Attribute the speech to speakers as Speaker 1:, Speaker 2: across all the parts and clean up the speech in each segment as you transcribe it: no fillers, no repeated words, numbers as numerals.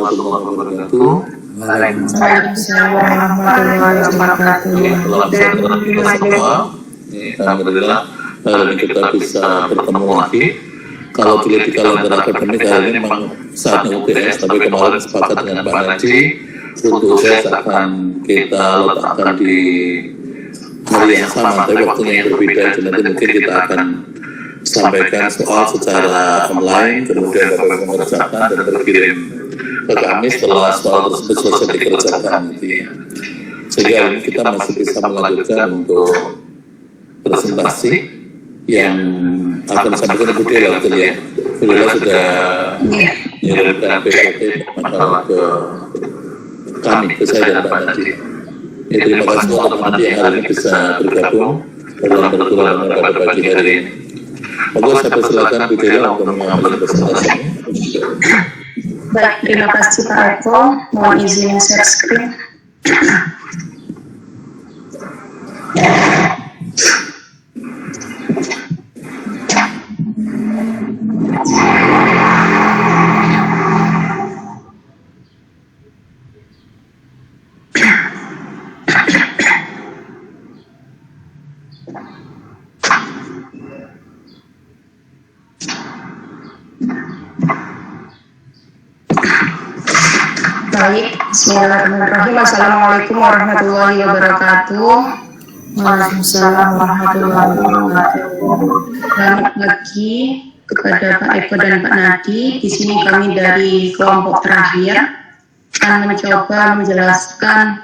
Speaker 1: warahmatullahi wabarakatuh.
Speaker 2: Waalaikumsalam warahmatullahi wabarakatuh.
Speaker 1: Alhamdulillah hari ini kita bisa bertemu lagi. Kalau dilihat di kalender akademik hari ini memang saatnya UTS, tapi kemarin sepakat dengan Pak Najib untuk UTS akan kita letakkan di hari yang sama, tapi waktunya yang berbeda. Jadi nanti mungkin kita akan sampaikan soal secara online, kemudian Bapak mengerjakan dan berkirim ke kami setelah soal tersebut selesai dikerjakan. Sehingga hari ini kita masih bisa melanjutkan untuk presentasi yang akan disampaikan Ibu Dela, betul ya? Ibu Dela sudah mengirimkan PPT masalah ke kami, ke saya dan Pak Najib. Ya, terima kasih teman-teman yang hari ini bisa bergabung dalam pertemuan pada pagi hari ini. Monggo saya persilakan Bu Dela untuk mengambil presentasi.
Speaker 2: Baik, terima kasih Pak Eko. Mohon izin share screen. Baik, bismillahirrahmanirrahim. Assalamualaikum warahmatullahi wabarakatuh.
Speaker 3: Waalaikumsalam warahmatullahi wabarakatuh.
Speaker 2: Selamat pagi kepada Pak Eko dan Pak Nadi. Di sini kami dari kelompok terakhir akan mencoba menjelaskan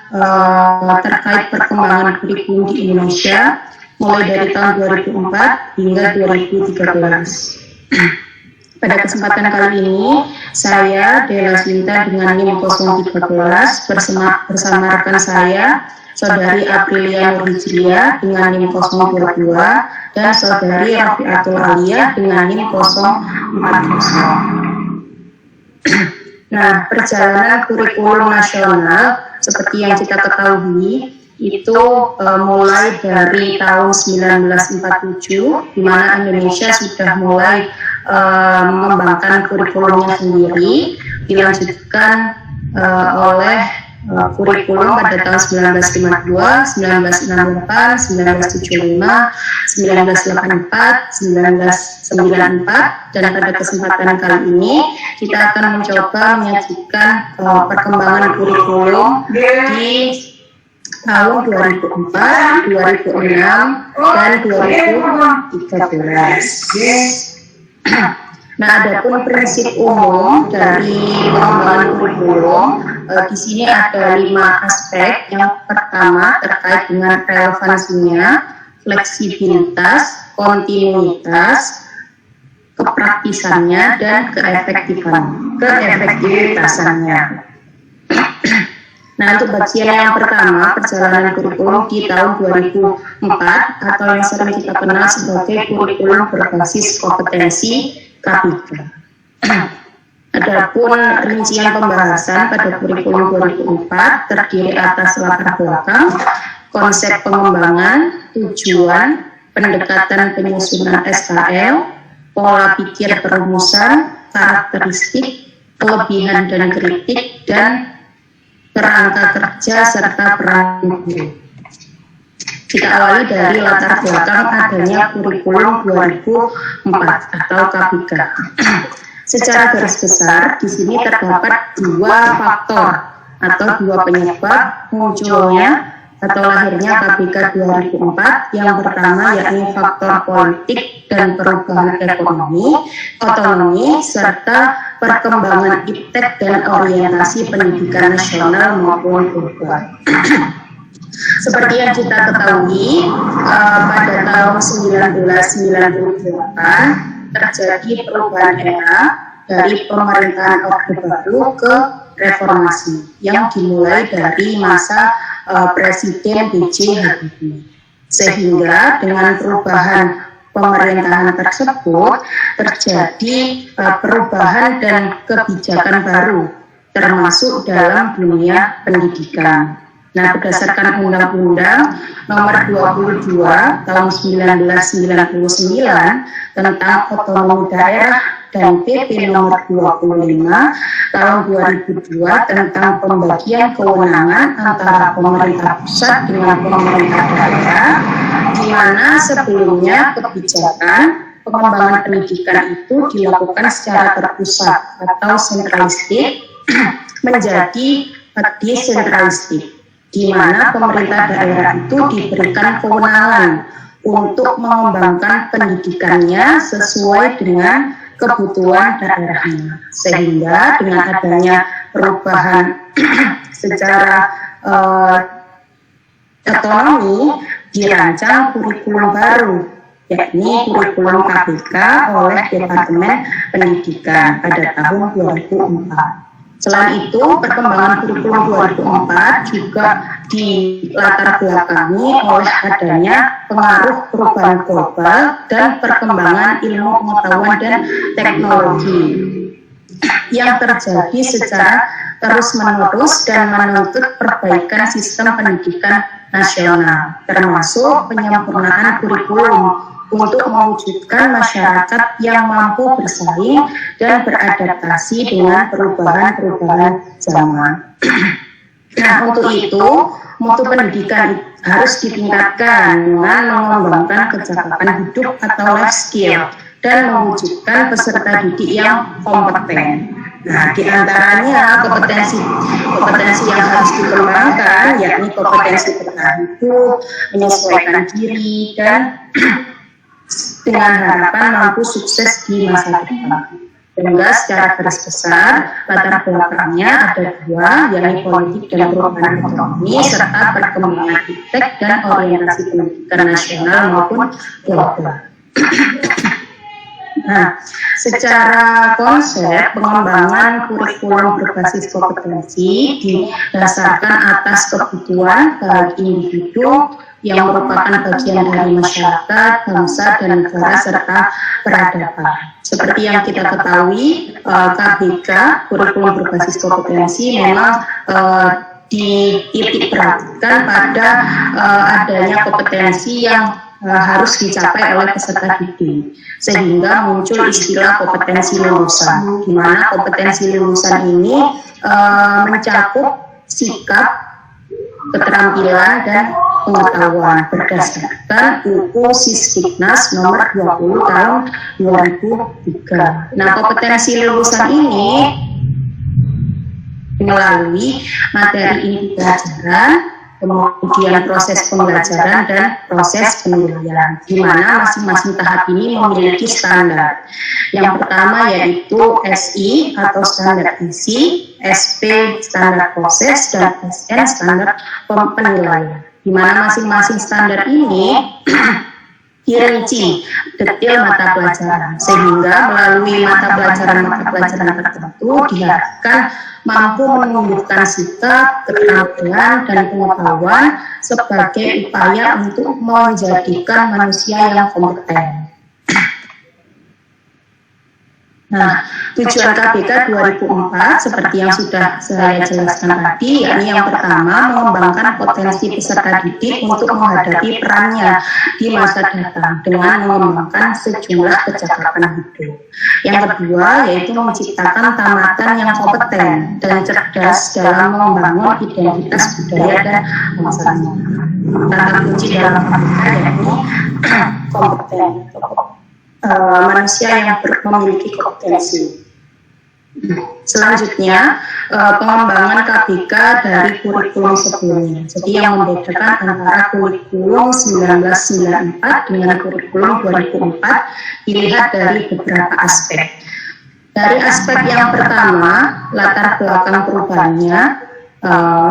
Speaker 2: terkait perkembangan kurikulum di Indonesia mulai dari tahun 2004 hingga 2013. Pada kesempatan kali ini, saya Dela Sinta dengan NIM 013 bersama rekan saya, Saudari Aprilia Nurhijriah dengan NIM 022 dan Saudari Rafiatul Aliyah dengan NIM 040. Nah, perjalanan kurikulum nasional seperti yang kita ketahui itu mulai dari tahun 1947, di mana Indonesia sudah mulai mengembangkan kurikulumnya sendiri, dilanjutkan oleh kurikulum pada tahun 1952, 1968, 1975, 1984, 1994, dan pada kesempatan kali ini kita akan mencoba menyajikan perkembangan kurikulum di tahun 2004, 2006, dan 2013. Nah, adapun prinsip umum dari pengembangan kurikulum di sini ada 5 aspek. Yang pertama terkait dengan relevansinya, fleksibilitas, kontinuitas, kepraktisannya, dan keefektivitasannya. Nah, untuk bagian yang pertama, perjalanan kurikulum di tahun 2004 atau yang sering kita kenal sebagai kurikulum berbasis kompetensi KBK. Adapun rincian pembahasan pada kurikulum 2004 terdiri atas latar belakang, konsep pengembangan, tujuan, pendekatan penyusunan SKL, pola pikir perumusan, karakteristik, kelebihan dan kritik, dan kerangka kerja serta peran guru. Kita awali dari latar belakang adanya kurikulum 2004 atau KBK. Secara garis besar, di sini terdapat 2 faktor atau 2 penyebab munculnya atau lahirnya KBK 2004. Yang pertama yakni faktor politik dan perubahan ekonomi, otonomi, serta perkembangan iptek dan orientasi pendidikan nasional maupun global. Seperti yang kita ketahui, pada tahun 1998 terjadi perubahan era dari pemerintahan Orde Baru ke reformasi yang dimulai dari masa Presiden B.J. Habibie. Sehingga dengan perubahan pemerintahan tersebut terjadi perubahan dan kebijakan baru termasuk dalam dunia pendidikan. Nah, berdasarkan Undang-Undang Nomor 22 Tahun 1999 tentang otonomi daerah dan PP nomor 25 tahun 2002 tentang pembagian kewenangan antara pemerintah pusat dengan pemerintah daerah, di mana sebelumnya kebijakan pengembangan pendidikan itu dilakukan secara terpusat atau sentralistik menjadi desentralistik, di mana pemerintah daerah itu diberikan kewenangan untuk mengembangkan pendidikannya sesuai dengan kebutuhan daerahnya. Sehingga dengan adanya perubahan secara otonomi, dirancang kurikulum baru, yakni kurikulum KBK oleh Departemen Pendidikan pada tahun 2004. Selain itu, perkembangan kurikulum 2004 juga dilatar belakangi oleh adanya pengaruh perubahan global dan perkembangan ilmu pengetahuan dan teknologi yang terjadi secara terus-menerus dan menuntut perbaikan sistem pendidikan nasional, termasuk penyempurnaan kurikulum untuk mewujudkan masyarakat yang mampu bersaing dan beradaptasi dengan perubahan-perubahan zaman. Nah, untuk itu, mutu pendidikan harus ditingkatkan dengan mengembangkan kecakapan hidup atau life skill dan mewujudkan peserta didik yang kompeten. Nah, di antaranya kompetensi yang harus dikembangkan yakni kompetensi bertahan hidup, menyesuaikan diri, dan dengan harapan mampu sukses di masa depan. Sehingga secara garis besar latar belakangnya ada dua, yakni politik dan perubahan ekonomi serta perkembangan iptek dan orientasi pendidikan nasional maupun global. Nah, secara konsep pengembangan kurikulum berbasis kompetensi didasarkan atas kebutuhan bagi individu yang merupakan bagian dari masyarakat, bangsa, dan negara serta peradaban. Seperti yang kita ketahui, KBK, kurikulum berbasis kompetensi, memang dititik beratkan pada adanya kompetensi yang harus dicapai oleh peserta didik, sehingga muncul istilah kompetensi lulusan, di mana kompetensi lulusan ini mencakup sikap, keterampilan, dan pengetahuan berdasarkan UU Sisdiknas nomor 20 tahun 2003. Nah, kompetensi lulusan ini melalui materi inti pelajaran, kemudian proses pembelajaran dan proses penilaian, di mana masing-masing tahap ini memiliki standar. Yang pertama yaitu SI atau standar isi, SP standar proses, dan SN standar penilaian, di mana masing-masing standar ini dirinci detail mata pelajaran, sehingga melalui mata pelajaran tertentu diharapkan mampu menumbuhkan sikap, keterampilan, dan pengetahuan sebagai upaya untuk menjadikan manusia yang kompeten. Nah, tujuan KBK 2004 seperti yang sudah saya jelaskan tadi, yakni yang pertama mengembangkan potensi peserta didik untuk menghadapi perannya di masa datang dengan mengembangkan sejumlah kecakapan hidup. Yang kedua yaitu menciptakan tamatan yang kompeten dan cerdas dalam membangun identitas budaya dan bangsanya. Kata kunci dalam KBK yakni kompeten. Manusia yang memiliki kompetensi. Selanjutnya, pengembangan KBK dari kurikulum sebelumnya. Jadi yang membedakan antara kurikulum 1994 dengan kurikulum 2004 dilihat dari beberapa aspek. Dari aspek yang pertama, latar belakang perubahannya,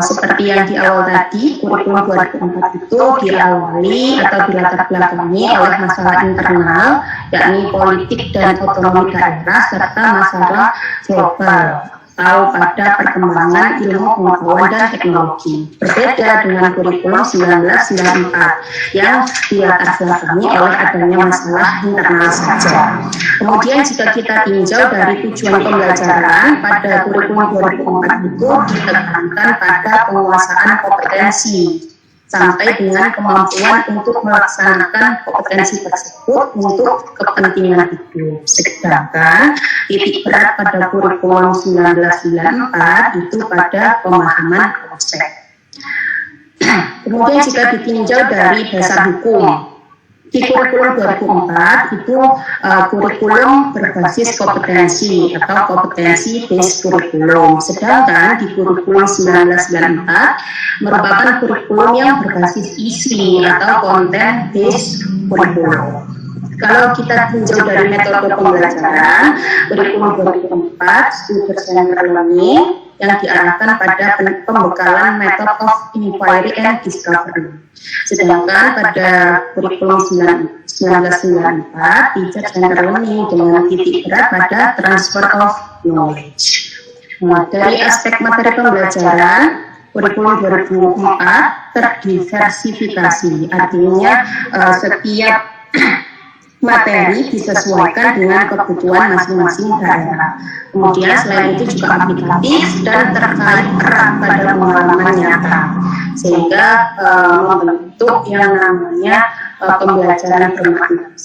Speaker 2: seperti yang di awal tadi, kurikulum 2004 itu diawali atau dilatar belakangi oleh masalah internal, yakni politik dan otonomi daerah, serta masalah global atau pada perkembangan ilmu pengetahuan dan teknologi. Berbeda dengan kurikulum 1994 yang dilatar belakangi oleh adanya masalah internal saja. Kemudian jika kita tinjau dari tujuan pembelajaran, pada kurikulum 2004 itu ditekankan pada penguasaan kompetensi, sampai dengan kemampuan untuk melaksanakan kompetensi tersebut untuk kepentingan hidup. Sedangkan titik berat pada kurikulum 1994 itu pada pemahaman konsep. Kemudian jika ditinjau dari dasar hukum, di kurikulum 2004 itu kurikulum berbasis kompetensi atau kompetensi based kurikulum. Sedangkan di kurikulum 1994 merupakan kurikulum yang berbasis isi atau konten based kurikulum. Kalau kita tinjau dari metode pembelajaran, kurikulum 2004 studi center learning yang diarahkan pada pembekalan method of inquiry and discovery. Sedangkan pada kurikulum 1994, teacher center learning dengan titik berat pada transfer of knowledge. Nah, dari aspek materi pembelajaran, kurikulum 2004 terdiversifikasi, artinya setiap materi disesuaikan dengan kebutuhan masing-masing daerah. Kemudian selain itu juga aplikatif dan terkait erat pada pengalaman nyata, sehingga membentuk yang namanya pembelajaran bermakna.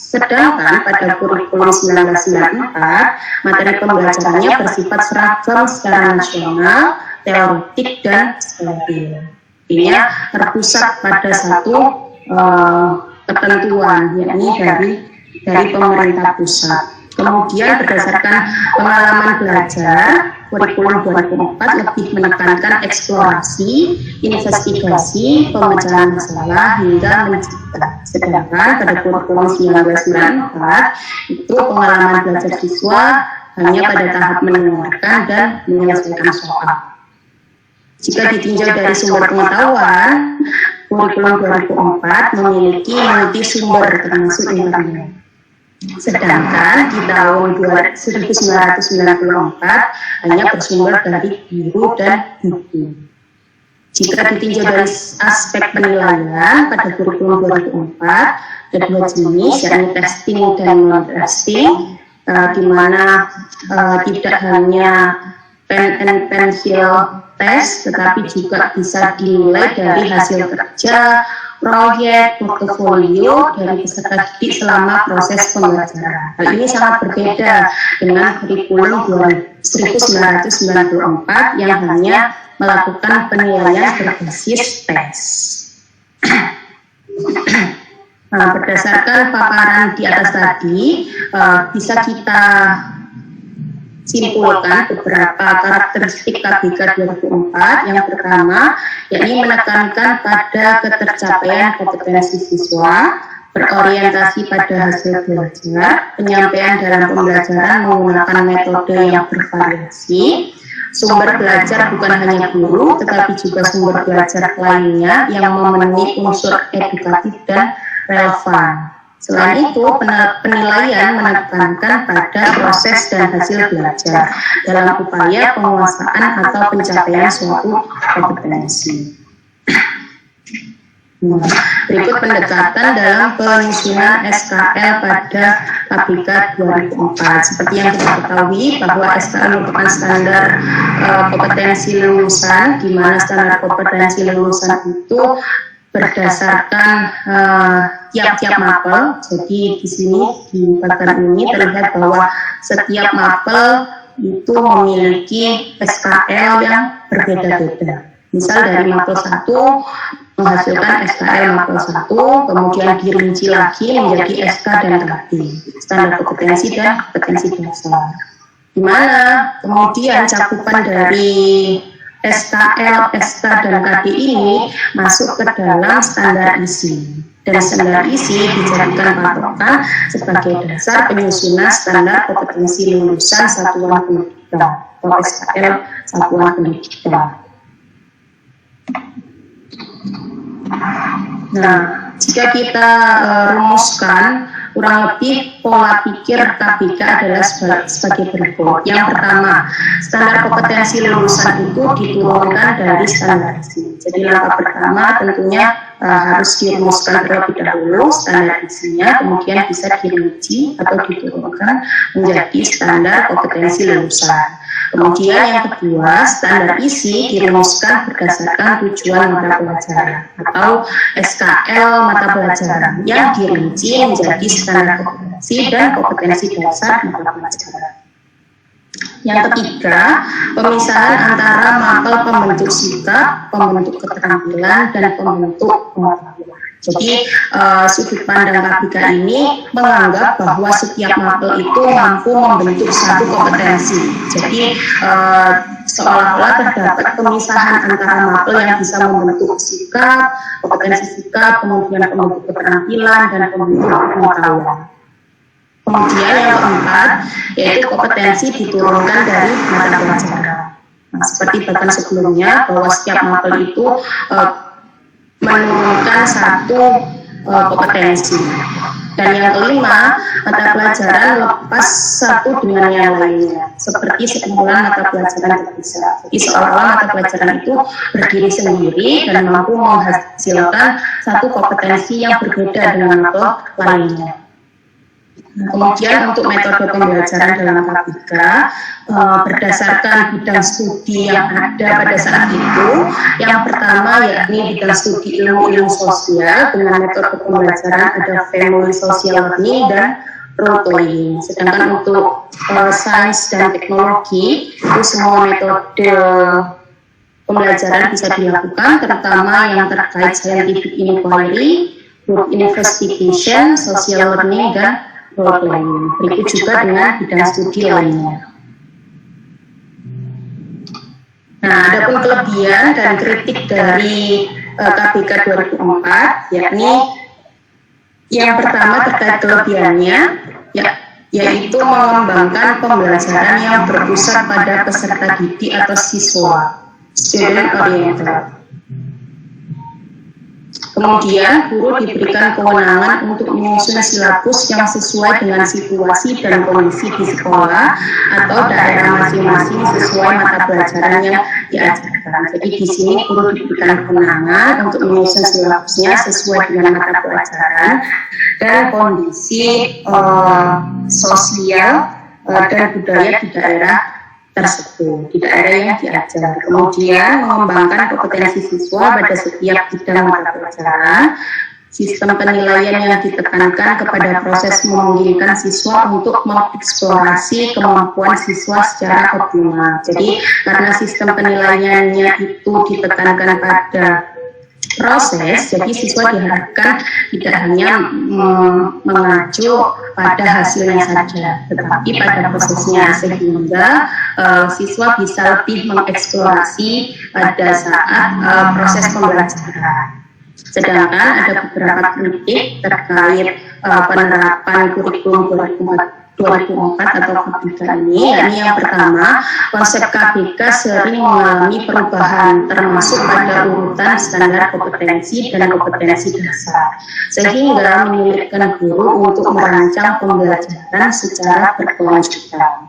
Speaker 2: Sedangkan pada kurikulum 1994, materi pembelajarannya bersifat seragam secara nasional, teoretik dan steril. Ini terpusat pada satu ketentuan, yakni dari pemerintah pusat. Kemudian berdasarkan pengalaman belajar, kurikulum 2004 lebih menekankan eksplorasi, investigasi, pemecahan masalah hingga mencipta. Sedangkan pada kurikulum 1994 itu pengalaman belajar siswa hanya pada tahap mendengarkan dan menyelesaikan soal. Jika ditinjau dari sumber pengetahuan, kurikulum 2004 memiliki multi sumber termasuk internet. Sedangkan di tahun 1994 hanya bersumber dari guru dan buku. Jika ditinjau dari aspek penilaian pada kurikulum 2004, ada dua jenis, yakni testing dan non-testing, di mana tidak hanya pen and pencil test, tetapi juga bisa dinilai dari hasil kerja, proyek, portofolio dari peserta didik selama proses pembelajaran. Hal ini sangat berbeda dengan kurikulum 1994 yang hanya melakukan penilaian berbasis tes. Nah, berdasarkan paparan di atas tadi, bisa kita simpulkan beberapa karakteristik KBK 2004. Yang pertama, yakni menekankan pada ketercapaian kompetensi siswa, berorientasi pada hasil belajar, penyampaian dalam pembelajaran menggunakan metode yang bervariasi, sumber belajar bukan hanya guru, tetapi juga sumber belajar lainnya yang memenuhi unsur edukatif dan relevan. Selain itu, penilaian menekankan pada proses dan hasil belajar dalam upaya penguasaan atau pencapaian suatu kompetensi. Berikut pendekatan dalam penyusunan SKL pada KBK 2004. Seperti yang kita ketahui bahwa SKL merupakan standar kompetensi lulusan, di mana standar kompetensi lulusan itu berdasarkan tiap-tiap mapel. Jadi di sini di bagian ini terlihat bahwa setiap mapel itu memiliki SKL yang berbeda-beda. Misal dari mapel 1 menghasilkan SKL mapel 1, kemudian dirinci lagi menjadi SK dan KD, standar kompetensi dan kompetensi dasar. Di mana kemudian cakupan dari SKL, SK, dan KD ini masuk ke dalam standar isi. Dan standar isi dijadikan patokan sebagai dasar penyusunan standar kompetensi lulusan satuan pendidikan atau SKL satuan pendidikan. Nah, jika kita rumuskan, kurang lebih pola pikir KBK adalah sebagai berikut. Yang pertama, standar kompetensi lulusan itu diturunkan dari standar isi. Jadi langkah pertama tentunya harus dirumuskan terlebih dahulu standar isinya, kemudian bisa dirinci atau diturunkan menjadi standar kompetensi lulusan. Kemudian yang kedua, standar isi dirumuskan berdasarkan tujuan mata pelajaran atau SKL mata pelajaran yang dirinci menjadi standar kompetensi dan kompetensi dasar mata pelajaran. Yang ketiga, pemisahan antara mapel pembentuk sikap, pembentuk keterampilan, dan pembentuk pengetahuan. Jadi sudut pandang KBK ini menganggap bahwa setiap mapel itu mampu membentuk satu kompetensi. Jadi seolah-olah terdapat pemisahan antara mapel yang bisa membentuk sikap, kompetensi sikap, kemudian pembentuk keterampilan, dan pembentuk pengetahuan. Kemudian yang keempat, yaitu kompetensi diturunkan dari mata pelajaran. Nah, seperti bahkan sebelumnya, bahwa setiap mapel itu menurunkan satu kompetensi. Dan yang kelima, mata pelajaran lepas satu dengan yang lainnya, seperti sekumpulan mata pelajaran terpisah. Jadi seolah-olah mata pelajaran itu berdiri sendiri dan mampu menghasilkan satu kompetensi yang berbeda dengan mapel lainnya. Kemudian untuk metode pembelajaran dalam KBK berdasarkan bidang studi yang ada pada saat itu, yang pertama yakni bidang studi ilmu sosial dengan metode pembelajaran ada family social learning dan role playing. Sedangkan untuk sains dan teknologi itu semua metode pembelajaran bisa dilakukan, terutama yang terkait scientific inquiry, group investigation, social learning, dan role playing. Berikut juga dengan bidang studi lainnya. Nah, ada pun kelebihan dan kritik dari KBK 2004, yakni yang pertama terkait kelebihannya, yaitu mengembangkan pembelajaran yang berpusat pada peserta didik atau siswa, student oriented. Kemudian, guru diberikan kewenangan untuk menyusun silabus yang sesuai dengan situasi dan kondisi di sekolah atau daerah masing-masing sesuai mata pelajaran yang diajarkan. Jadi di sini guru diberikan kewenangan untuk menyusun silabusnya sesuai dengan mata pelajaran dan kondisi sosial dan budaya di daerah tersebut, di daerah yang diajar. Kemudian mengembangkan kompetensi siswa pada setiap bidang mata pelajaran. Sistem penilaian yang ditekankan kepada proses memungkinkan siswa untuk mengeksplorasi kemampuan siswa secara optimal. Jadi karena sistem penilaiannya itu ditekankan pada proses, jadi siswa diharapkan tidak hanya mengacu pada hasilnya saja, tetapi pada prosesnya, sehingga siswa bisa lebih mengeksplorasi pada saat proses pembelajaran. Sedangkan ada beberapa kritik terkait penerapan kurikulum 2004 atau KBK ini, yakni yang pertama, konsep KBK sering mengalami perubahan termasuk pada urutan standar kompetensi dan kompetensi dasar, sehingga menyulitkan guru untuk merancang pembelajaran secara berkelanjutan.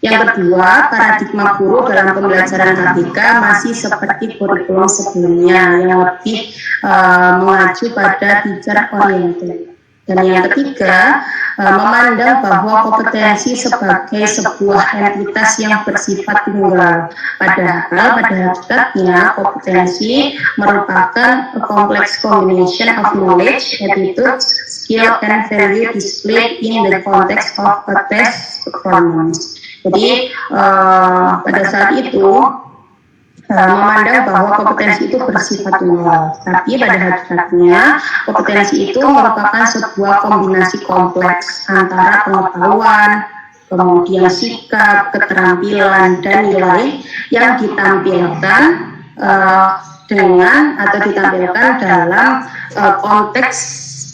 Speaker 2: Yang kedua, paradigma guru dalam pembelajaran KBK masih seperti kurikulum sebelumnya yang lebih mengacu pada teacher oriented. Dan yang ketiga, memandang bahwa kompetensi sebagai sebuah entitas yang bersifat tunggal. Padahal pada hakikatnya kompetensi merupakan a complex combination of knowledge, attitude, skill, and value displayed in the context of a test performance. Jadi pada saat itu memandang bahwa kompetensi itu bersifat tunggal, tapi pada hakikatnya kompetensi itu merupakan sebuah kombinasi kompleks antara pengetahuan, kemudian sikap, keterampilan, dan nilai yang ditampilkan ditampilkan dalam konteks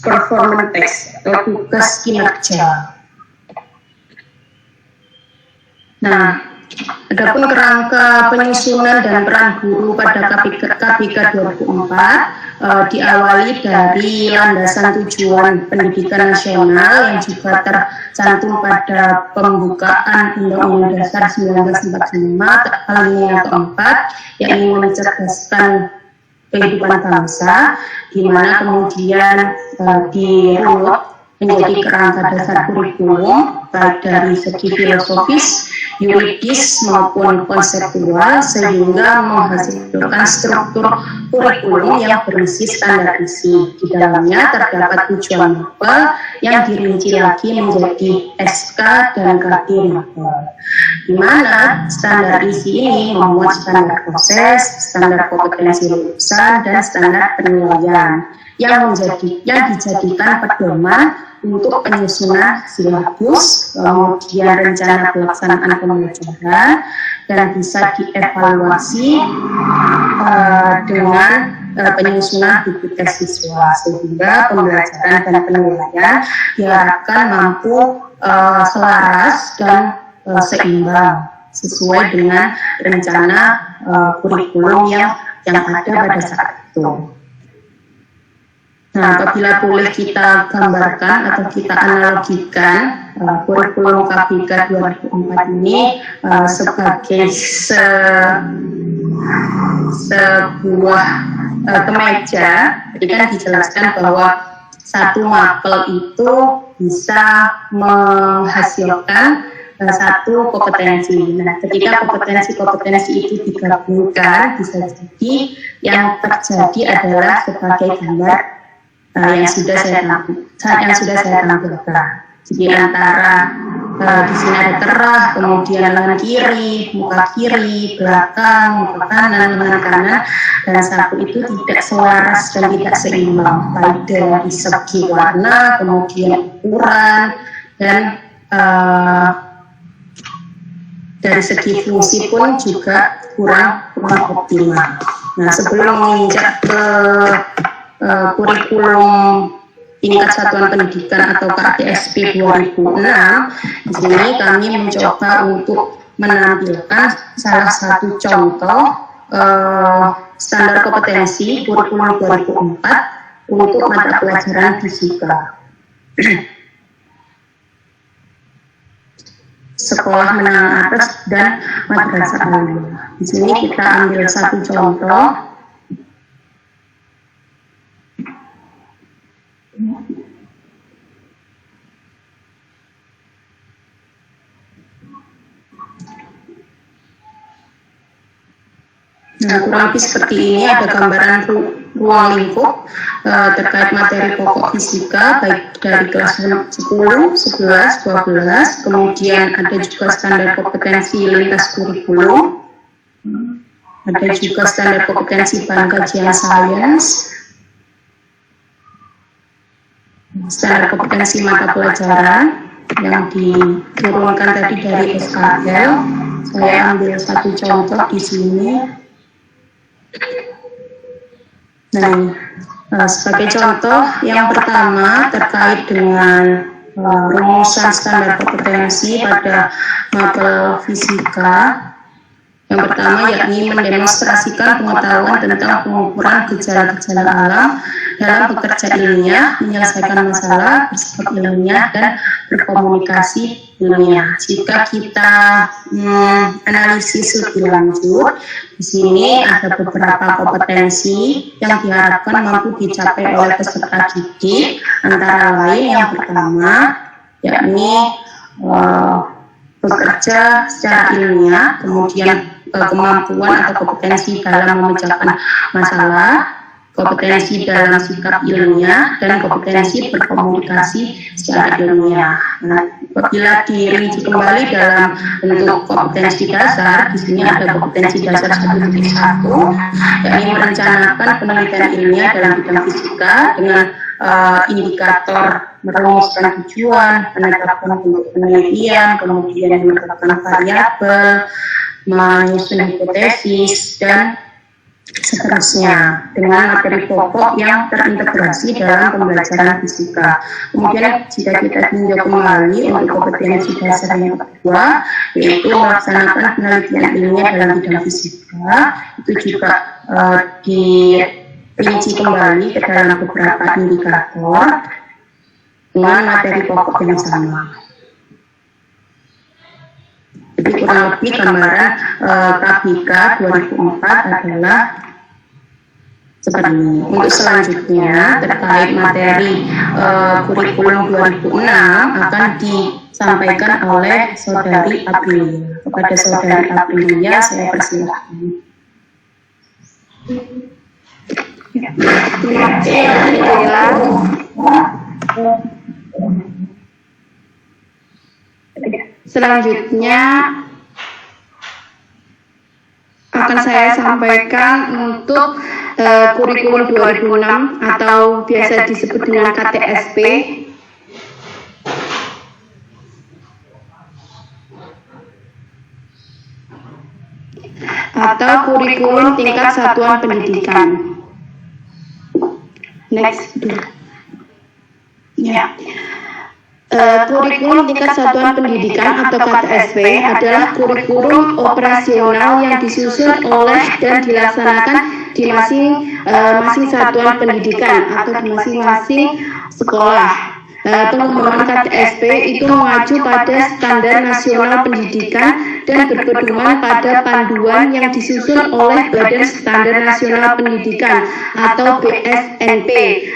Speaker 2: performance test atau tugas kinerja. Nah, adapun kerangka penyusunan dan peran guru pada KBK 2004 diawali dari landasan tujuan pendidikan nasional yang juga tercantum pada pembukaan Undang-Undang Dasar 1945 alinea keempat, yakni mencerdaskan kehidupan bangsa, di mana kemudian dirunut menjadi kerangka dasar kurikulum baik dari segi filosofis, yuridis maupun konseptual sehingga menghasilkan struktur kurikulum yang berisi standar isi. Di dalamnya terdapat tujuan mapel yang dirinci lagi menjadi SK dan KD mapel, di mana standar isi ini memuat standar proses, standar kompetensi lulusan, dan standar penilaian yang dijadikan pedoman untuk penyusunan silabus, kemudian rencana pelaksanaan pembelajaran, dan bisa dievaluasi dengan penyusunan buku tes siswa, sehingga pembelajaran dan penilaian diharapkan mampu selaras dan seimbang sesuai dengan rencana kurikulum yang ada pada saat itu. Nah, apabila boleh kita gambarkan atau kita analogikan kurikulum KBK 2004 ini sebagai sebuah kemeja, tadi kan dijelaskan bahwa satu mapel itu bisa menghasilkan satu kompetensi. Nah, ketika kompetensi itu digabungkan, bisa jadi yang terjadi adalah sebagai gambar yang sudah saya tampilkan. Jadi antara di sini ada terah, kemudian lengan kiri, muka kiri, belakang, muka kanan, lengan kanan, dan satu itu tidak selaras dan tidak seimbang, baik dari segi warna, kemudian ukuran, dan dari segi fungsi pun juga kurang optimal. Nah, sebelum menginjak ke kurikulum tingkat satuan pendidikan atau KTSP 2006, di sini kami mencoba untuk menampilkan salah satu contoh standar kompetensi kurikulum 2004 untuk mata pelajaran fisika. Sekolah menengah atas dan madrasah aliyah. Di sini kita ambil satu contoh. Nah, kurang lebih seperti ini ada gambaran ruang lingkup terkait materi pokok fisika baik dari kelas 10, 11, 12, kemudian ada juga standar kompetensi lintas kurikulum, ada juga standar kompetensi bahan kajian sains, standar kompetensi mata pelajaran yang diturunkan tadi dari SKL. Saya ambil satu contoh di sini. Nah, sebagai contoh yang pertama terkait dengan rumusan standar kompetensi pada mapel fisika. Yang pertama yakni mendemonstrasikan pengetahuan tentang pengukuran gejala-gejala alam dalam bekerja ilmiah, menyelesaikan masalah, bersikap ilmiah, dan berkomunikasi ilmiah. Jika kita analisis lebih lanjut, di sini ada beberapa kompetensi yang diharapkan mampu dicapai oleh peserta didik, antara lain yang pertama yakni bekerja secara ilmiah, kemudian kemampuan atau kompetensi dalam memecahkan masalah, kompetensi dalam sikap ilmiah, dan kompetensi berkomunikasi secara ilmiah. Nah, apabila dirinci kembali dalam bentuk kompetensi dasar, di sini ada kompetensi dasar 1.1, yakni merencanakan penelitian ilmiah dalam bidang fisika dengan indikator merumuskan tujuan, penetapan bentuk penelitian, kemudian menetapkan variabel, menyusun hipotesis, dan seterusnya dengan materi pokok yang terintegrasi dalam pembelajaran fisika. Kemudian jika kita tinjau kembali untuk kompetensi dasar yang kedua, yaitu melaksanakan penelitian ilmiah dalam bidang fisika, itu juga dirinci kembali ke dalam beberapa indikator dengan materi pokok yang sama. Jadi kurang lebih gambaran KBK 2004 adalah seperti ini. Untuk selanjutnya terkait materi kurikulum 2006 akan disampaikan oleh Saudari Aprilia. Kepada Saudari Aprilia saya persilahkan.
Speaker 4: Terima kasih, Alhamdulillah. Selanjutnya akan saya sampaikan untuk kurikulum 2006 atau biasa disebut dengan KTSP. Atau kurikulum tingkat satuan pendidikan. Next. Ya. Kurikulum tingkat satuan pendidikan atau KTSP adalah kurikulum operasional yang disusun oleh dan dilaksanakan di masing-masing satuan pendidikan atau di masing-masing sekolah. Pengembangan KTSP itu mengacu pada standar nasional pendidikan dan berpedoman pada panduan yang disusun oleh Badan Standar Nasional Pendidikan atau BSNP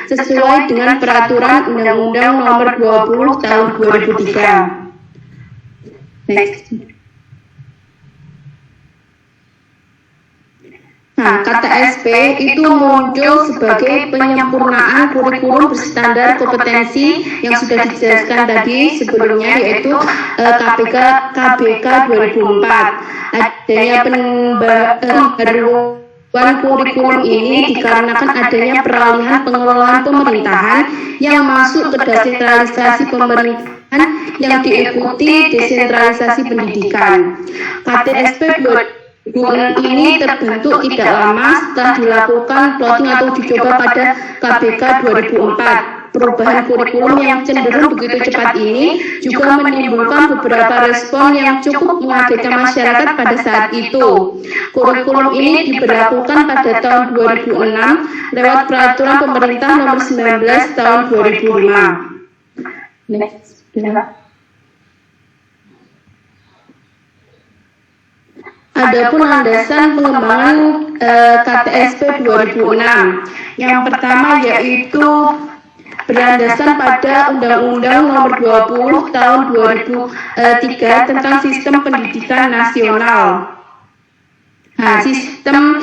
Speaker 4: sesuai dengan peraturan Undang-Undang Nomor 20 Tahun 2003. Next. Nah, KTSP itu muncul sebagai penyempurnaan kurikulum berstandar kompetensi yang sudah dijelaskan tadi sebelumnya, yaitu KBK 2004. Adanya pembaruan kurikulum ini dikarenakan adanya peralihan pengelolaan pemerintahan yang masuk ke desentralisasi pemerintahan yang diikuti desentralisasi pendidikan. KTSP ini terbentuk tidak lama setelah dilakukan plotting atau dicoba pada KBK 2004. Perubahan kurikulum yang cenderung begitu cepat ini juga menimbulkan beberapa respon yang cukup mengagetkan masyarakat pada saat itu. Kurikulum ini diberlakukan pada tahun 2006 lewat peraturan pemerintah nomor 19 tahun 2005. Next. Adapun landasan pengembangan KTSP 2006, yang pertama yaitu berlandasan pada Undang-Undang Nomor 20 Tahun 2003 tentang Sistem Pendidikan Nasional. Nah, sistem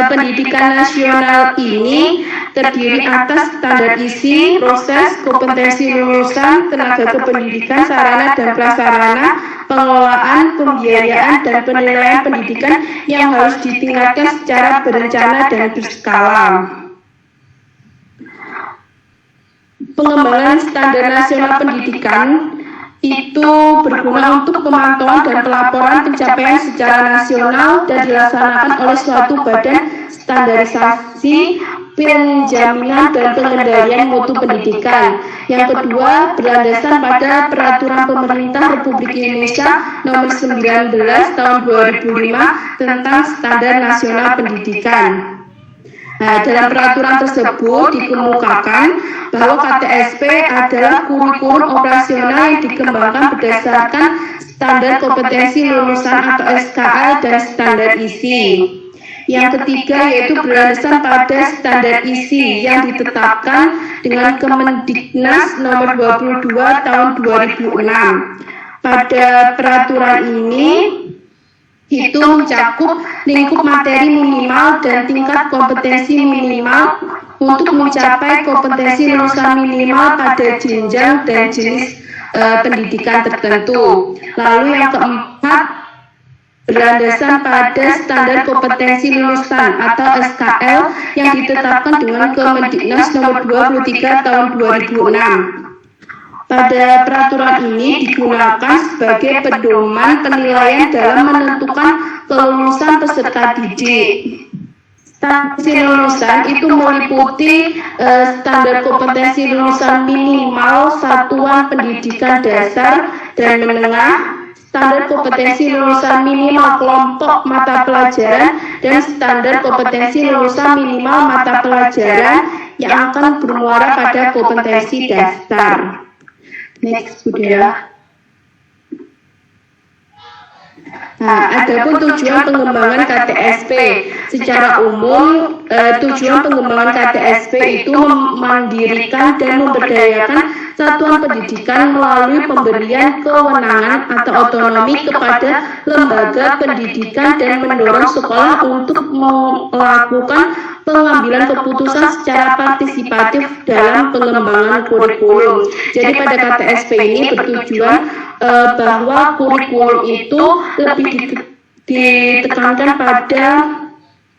Speaker 4: pendidikan nasional ini terdiri atas standar isi, proses, kompetensi lulusan, tenaga kependidikan, sarana dan prasarana, pengelolaan, pembiayaan, dan penilaian pendidikan yang harus ditingkatkan secara berencana dan berskala. Pengembangan standar nasional pendidikan itu berguna untuk pemantauan dan pelaporan pencapaian secara nasional dan dilaksanakan oleh suatu badan standarisasi, penjaminan dan pengendalian mutu pendidikan. Yang kedua, berlandasan pada Peraturan Pemerintah Republik Indonesia Nomor 19 Tahun 2005 tentang Standar Nasional Pendidikan. Nah, dalam peraturan tersebut dikemukakan bahwa KTSP adalah kurikulum operasional yang dikembangkan berdasarkan standar kompetensi lulusan atau SKL dan standar isi. Yang ketiga yaitu berlandaskan pada standar isi yang ditetapkan dengan Kemendiknas Nomor 22 Tahun 2006. Pada peraturan ini itu mencakup lingkup materi minimal dan tingkat kompetensi minimal untuk mencapai kompetensi lulusan minimal pada jenjang dan jenis pendidikan tertentu. Lalu yang keempat, berlandasan pada standar kompetensi lulusan atau SKL yang ditetapkan dengan Kemendiknas Nomor 23 Tahun 2006. Pada peraturan ini digunakan sebagai pedoman penilaian dalam menentukan kelulusan peserta didik. Standar lulusan itu meliputi standar kompetensi lulusan minimal satuan pendidikan dasar dan menengah, standar kompetensi lulusan minimal kelompok mata pelajaran, dan standar kompetensi lulusan minimal mata pelajaran yang akan bermuara pada kompetensi dasar. Next, Budaya. Nah, adapun tujuan pengembangan KTSP. secara umum, tujuan pengembangan KTSP itu memandirikan dan memberdayakan satuan pendidikan melalui pemberian kewenangan atau otonomi kepada lembaga pendidikan dan mendorong sekolah untuk melakukan pengambilan keputusan secara partisipatif dalam pengembangan kurikulum. Jadi pada KTSP ini bertujuan bahwa kurikulum itu lebih ditekankan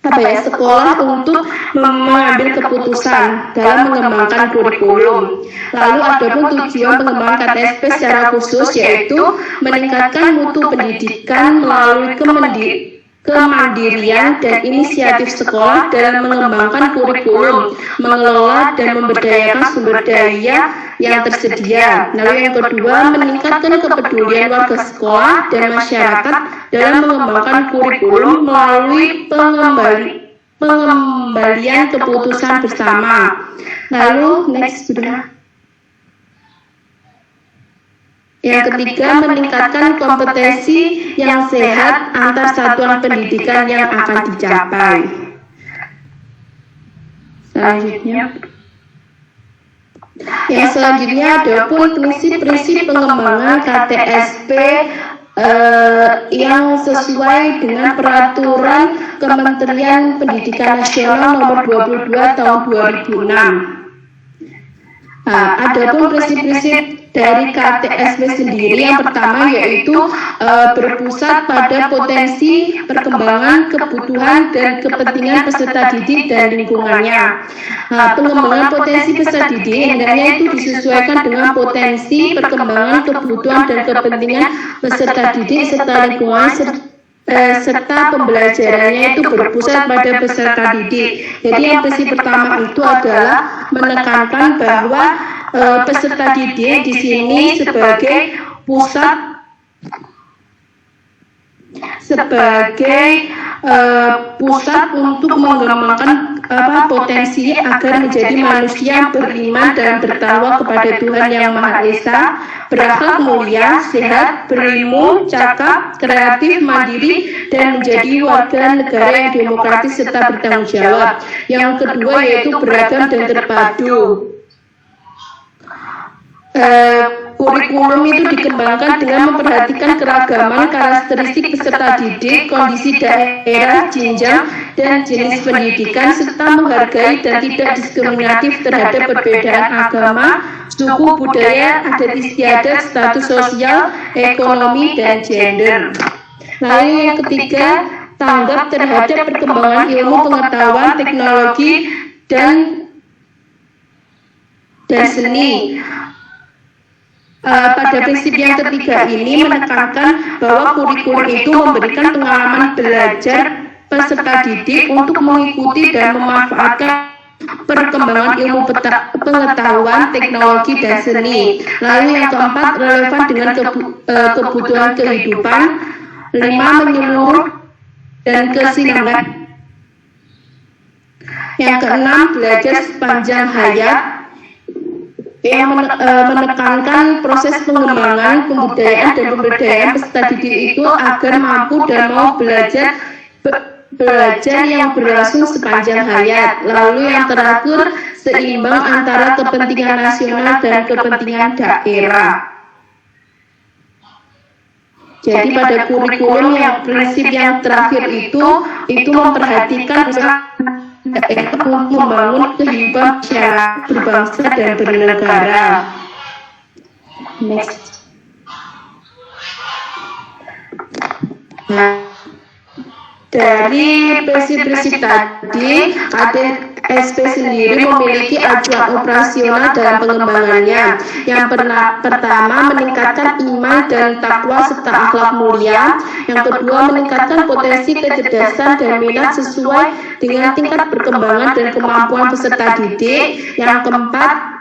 Speaker 4: pada sekolah untuk mengambil keputusan dalam mengembangkan kurikulum. Lalu adapun tujuan pengembangan KTSP secara khusus yaitu meningkatkan mutu pendidikan melalui kemandirian dan inisiatif sekolah dalam mengembangkan kurikulum, mengelola dan memberdayakan sumber daya yang tersedia. Lalu yang kedua, meningkatkan kepedulian warga sekolah dan masyarakat dalam mengembangkan kurikulum melalui pengembalian keputusan bersama. Lalu next sudah. Yang ketiga, meningkatkan kompetensi yang sehat antar satuan pendidikan yang akan dicapai. Selanjutnya adapun prinsip-prinsip pengembangan KTSP yang sesuai dengan peraturan Kementerian Pendidikan Nasional nomor 22 tahun 2006. Adapun prinsip-prinsip dari KTSP sendiri, yang pertama yaitu berpusat pada potensi perkembangan, kebutuhan dan kepentingan peserta didik dan lingkungannya. Pengembangan potensi peserta didik hendaknya itu disesuaikan dengan potensi perkembangan, kebutuhan dan kepentingan peserta didik serta lingkungan serta pembelajarannya itu berpusat pada peserta didik. Jadi yang prinsip pertama itu adalah menekankan bahwa peserta didik di sini sebagai pusat untuk mengembangkan potensi agar menjadi manusia yang beriman dan bertakwa kepada Tuhan Yang Maha Esa, berakhlak mulia, sehat, berilmu, cakap, kreatif, mandiri, dan menjadi warga negara yang demokratis serta bertanggung jawab. Yang kedua yaitu beragam dan terpadu. Kurikulum itu dikembangkan dengan memperhatikan keragaman karakteristik peserta didik, kondisi daerah, jenjang, dan jenis pendidikan, serta menghargai dan tidak diskriminatif terhadap perbedaan agama, suku, budaya, adat istiadat, status sosial, ekonomi, dan gender. Lalu yang ketiga, tanggap terhadap perkembangan ilmu pengetahuan, teknologi, dan seni. Pada prinsip yang ketiga ini menekankan bahwa kurikulum itu memberikan pengalaman belajar peserta didik untuk mengikuti dan memanfaatkan perkembangan ilmu pengetahuan, teknologi, dan seni. Lalu yang keempat, relevan dengan kebutuhan kehidupan. 5, menyeluruh dan kesinambungan. Yang keenam, belajar sepanjang hayat, yang menekankan proses pengembangan, kebudayaan dan pemberdayaan peserta didik itu agar mampu dan mau belajar yang berlangsung sepanjang hayat. Lalu yang terakhir, seimbang antara kepentingan nasional dan kepentingan daerah. Jadi pada kurikulum yang prinsip yang terakhir itu memperhatikan untuk membangun kehidupan masyarakat berbangsa dan bernegara. Next. Dari prinsip-prinsip tadi, KTSP sendiri memiliki acuan operasional dalam pengembangannya. Yang pertama, meningkatkan iman dan takwa serta akhlak mulia. Yang kedua, meningkatkan potensi kecerdasan dan minat sesuai dengan tingkat perkembangan dan kemampuan peserta didik.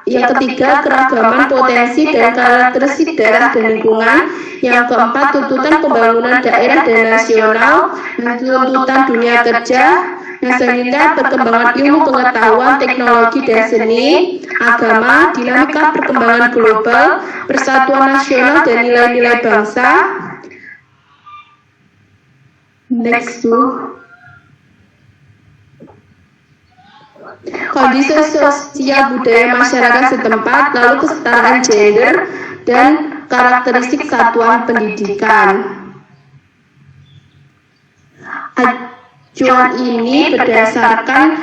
Speaker 4: Yang ketiga, keragaman potensi dan karakteristik daerah dan lingkungan. Yang keempat, tuntutan pembangunan daerah dan nasional, tuntutan dunia kerja. Yang selanjutnya, perkembangan ilmu pengetahuan, teknologi dan seni, agama, dinamika perkembangan global, persatuan nasional dan nilai-nilai bangsa. Next tuh. kondisi sosial budaya masyarakat setempat, lalu kesetaraan gender, dan karakteristik satuan pendidikan. Acuan ini berdasarkan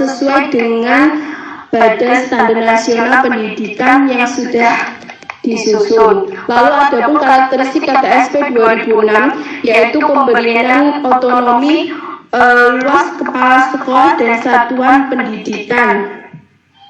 Speaker 4: sesuai dengan Badan Standar Nasional Pendidikan yang sudah disusun. Lalu ada pun karakteristik KTSP 2006, yaitu pemberian otonomi luas kepala sekolah dan satuan pendidikan.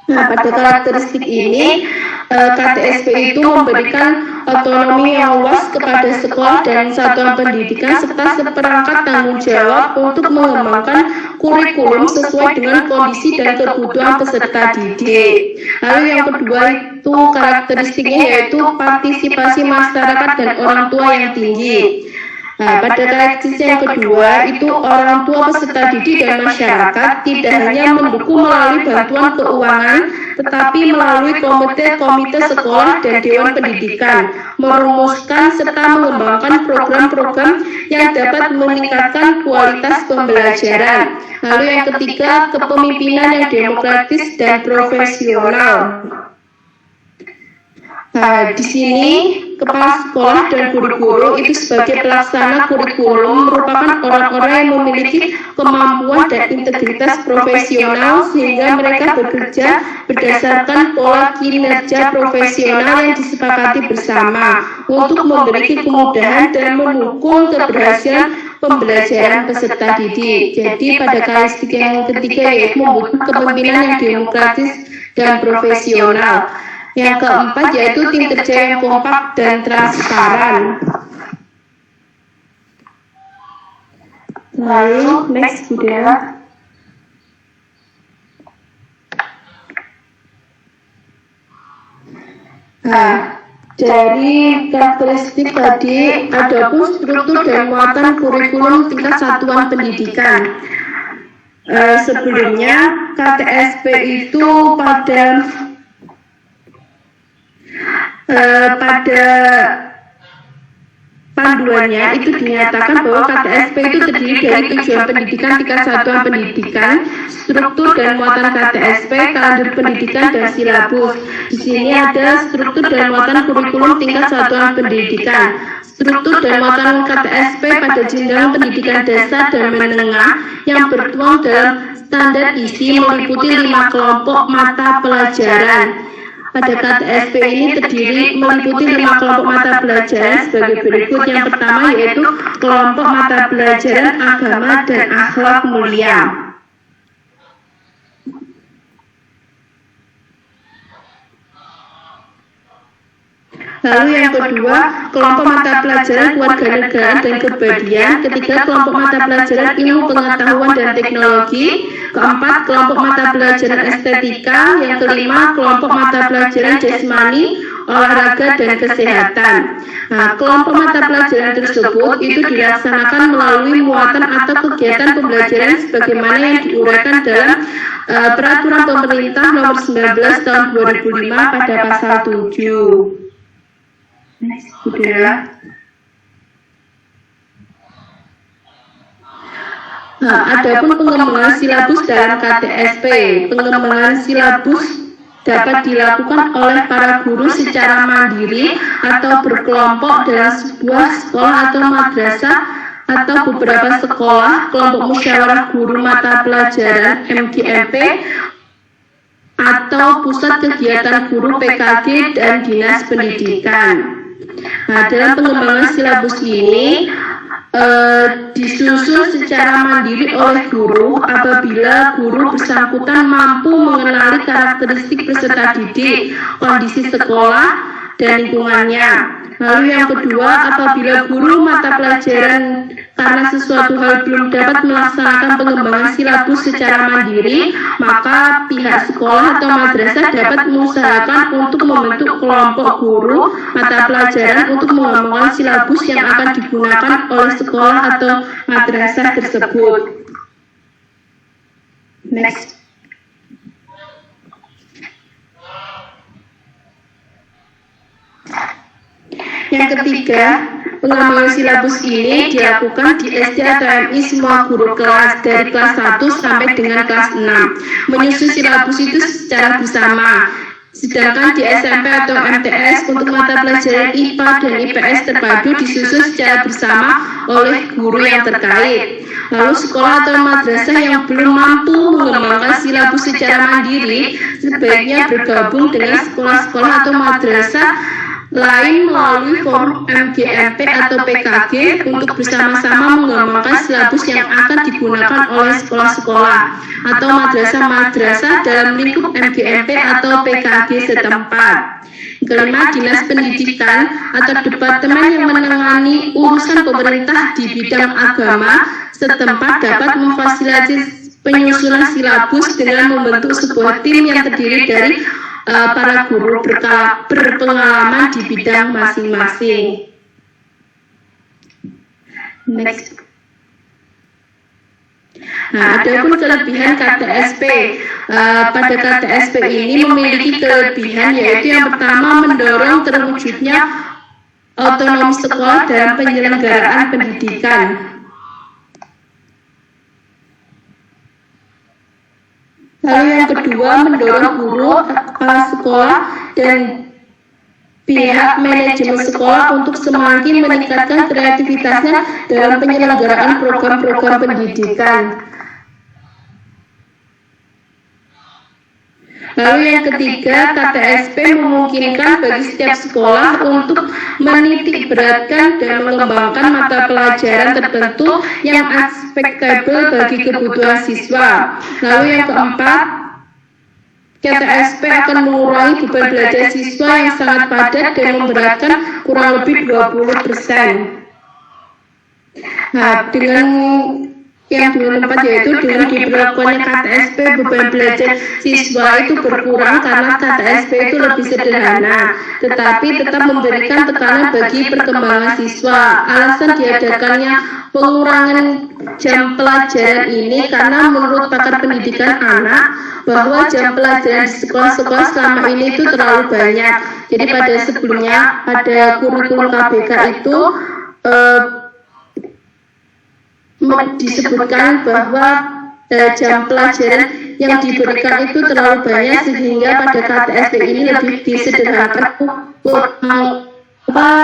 Speaker 4: Nah, pada karakteristik ini, KTSP itu memberikan otonomi yang luas kepada sekolah dan satuan pendidikan serta seperangkat tanggung jawab untuk mengembangkan kurikulum sesuai dengan kondisi dan kebutuhan peserta didik. Lalu yang kedua itu karakteristiknya yaitu partisipasi masyarakat dan orang tua yang tinggi. Nah, pada karakteristik yang kedua itu orang tua peserta didik dan masyarakat tidak hanya mendukung melalui bantuan keuangan, tetapi melalui komite sekolah dan dewan pendidikan, merumuskan serta mengembangkan program-program yang dapat meningkatkan kualitas pembelajaran. Lalu yang ketiga, kepemimpinan yang demokratis dan profesional. Nah, di sini kepala sekolah dan guru-guru itu sebagai pelaksana kurikulum merupakan orang-orang yang memiliki kemampuan dan integritas profesional sehingga mereka bekerja berdasarkan pola kinerja profesional yang disepakati bersama untuk memberi kemudahan dan mendukung keberhasilan pembelajaran peserta didik. Jadi pada karakteristik yang ketiga yaitu membutuhkan kepemimpinan yang demokratis dan profesional. Yang keempat yaitu tim kerja yang kompak dan transparan. Lalu next Budaya. Nah, dari karakteristik tadi ada pun struktur dan muatan kurikulum tingkat satuan pendidikan. Sebelumnya KTSP itu pada panduannya itu dinyatakan bahwa KTSP itu terdiri dari tujuan pendidikan tingkat satuan pendidikan, struktur dan muatan KTSP, kalender pendidikan dan silabus. Di sini ada struktur dan muatan kurikulum tingkat satuan pendidikan. Struktur dan muatan KTSP pada jenjang pendidikan dasar dan menengah yang bertuang dalam standar isi meliputi 5 kelompok mata pelajaran. Pada KTSP ini terdiri meliputi 5 kelompok mata pelajaran sebagai berikut. Yang pertama yaitu kelompok mata pelajaran agama dan akhlak mulia. Lalu yang kedua, kelompok mata pelajaran kewarganegaraan dan kebudayaan. Ketiga, kelompok mata pelajaran ilmu pengetahuan dan teknologi. Keempat, kelompok mata pelajaran estetika. Yang kelima, kelompok mata pelajaran jasmani, olahraga dan kesehatan. Nah, kelompok mata pelajaran tersebut itu dilaksanakan melalui muatan atau kegiatan pembelajaran sebagaimana yang diuraikan dalam Peraturan Pemerintah Nomor 19 Tahun 2005 pada pasal 7. Sudah. Nah, adapun pengembangan silabus dalam KTSP. Pengembangan silabus dapat dilakukan oleh para guru secara mandiri atau berkelompok dalam sebuah sekolah atau madrasah atau beberapa sekolah, kelompok musyawarah guru mata pelajaran MGMP atau pusat kegiatan guru PKG dan dinas pendidikan. Nah, dalam pengembangan silabus ini disusun secara mandiri oleh guru apabila guru bersangkutan mampu mengenali karakteristik peserta didik, kondisi sekolah, dan lingkungannya. Lalu yang kedua, apabila guru mata pelajaran karena sesuatu hal belum dapat melaksanakan pengembangan silabus secara mandiri, maka pihak sekolah atau madrasah dapat mengusahakan untuk membentuk kelompok guru mata pelajaran untuk mengembangkan silabus yang akan digunakan oleh sekolah atau madrasah tersebut. Next. Yang ketiga, pengembangan silabus ini dilakukan di SD atau MI semua guru kelas dari kelas 1 sampai dengan kelas 6. Menyusun silabus itu secara bersama. Sedangkan di SMP atau MTS untuk mata pelajaran IPA dan IPS terpadu disusun secara bersama oleh guru yang terkait. Lalu sekolah atau madrasah yang belum mampu mengembangkan silabus secara mandiri sebaiknya bergabung dengan sekolah-sekolah atau madrasah lain melalui forum MGMP atau PKG untuk bersama-sama mengembangkan silabus yang akan digunakan oleh sekolah-sekolah atau madrasah-madrasah dalam lingkup MGMP atau PKG setempat. Kelima, Dinas Pendidikan atau Departemen yang menangani urusan pemerintah di bidang agama setempat dapat memfasilitasi penyusunan silabus dengan membentuk sebuah tim yang terdiri dari para guru berpengalaman di bidang masing-masing. Next. Nah, adapun kelebihan KTSP. Pada KTSP ini memiliki kelebihan yaitu yang pertama mendorong terwujudnya otonomi sekolah dalam penyelenggaraan pendidikan. Lalu yang kedua, mendorong guru, kepala sekolah, dan pihak manajemen sekolah untuk semakin meningkatkan kreativitasnya dalam penyelenggaraan program-program pendidikan. Lalu yang ketiga, KTSP memungkinkan bagi setiap sekolah untuk menitikberatkan dan mengembangkan mata pelajaran tertentu yang aspektabel bagi kebutuhan siswa. Lalu yang keempat, KTSP akan mengurangi beban belajar siswa yang sangat padat dan memberatkan kurang lebih 20%. Nah, dengan yang keempat yaitu dengan diberlakukannya KTSP beban belajar siswa itu berkurang karena KTSP itu lebih sederhana, tetapi tetap memberikan tekanan bagi perkembangan siswa. Alasan diadakannya pengurangan jam pelajaran ini karena menurut pakar pendidikan anak bahwa jam pelajaran di sekolah-sekolah selama ini itu terlalu banyak. Jadi pada sebelumnya pada kurikulum KBK itu disebutkan bahwa jam pelajaran yang diberikan itu terlalu banyak sehingga pada KTSP ini lebih disederhanakan untuk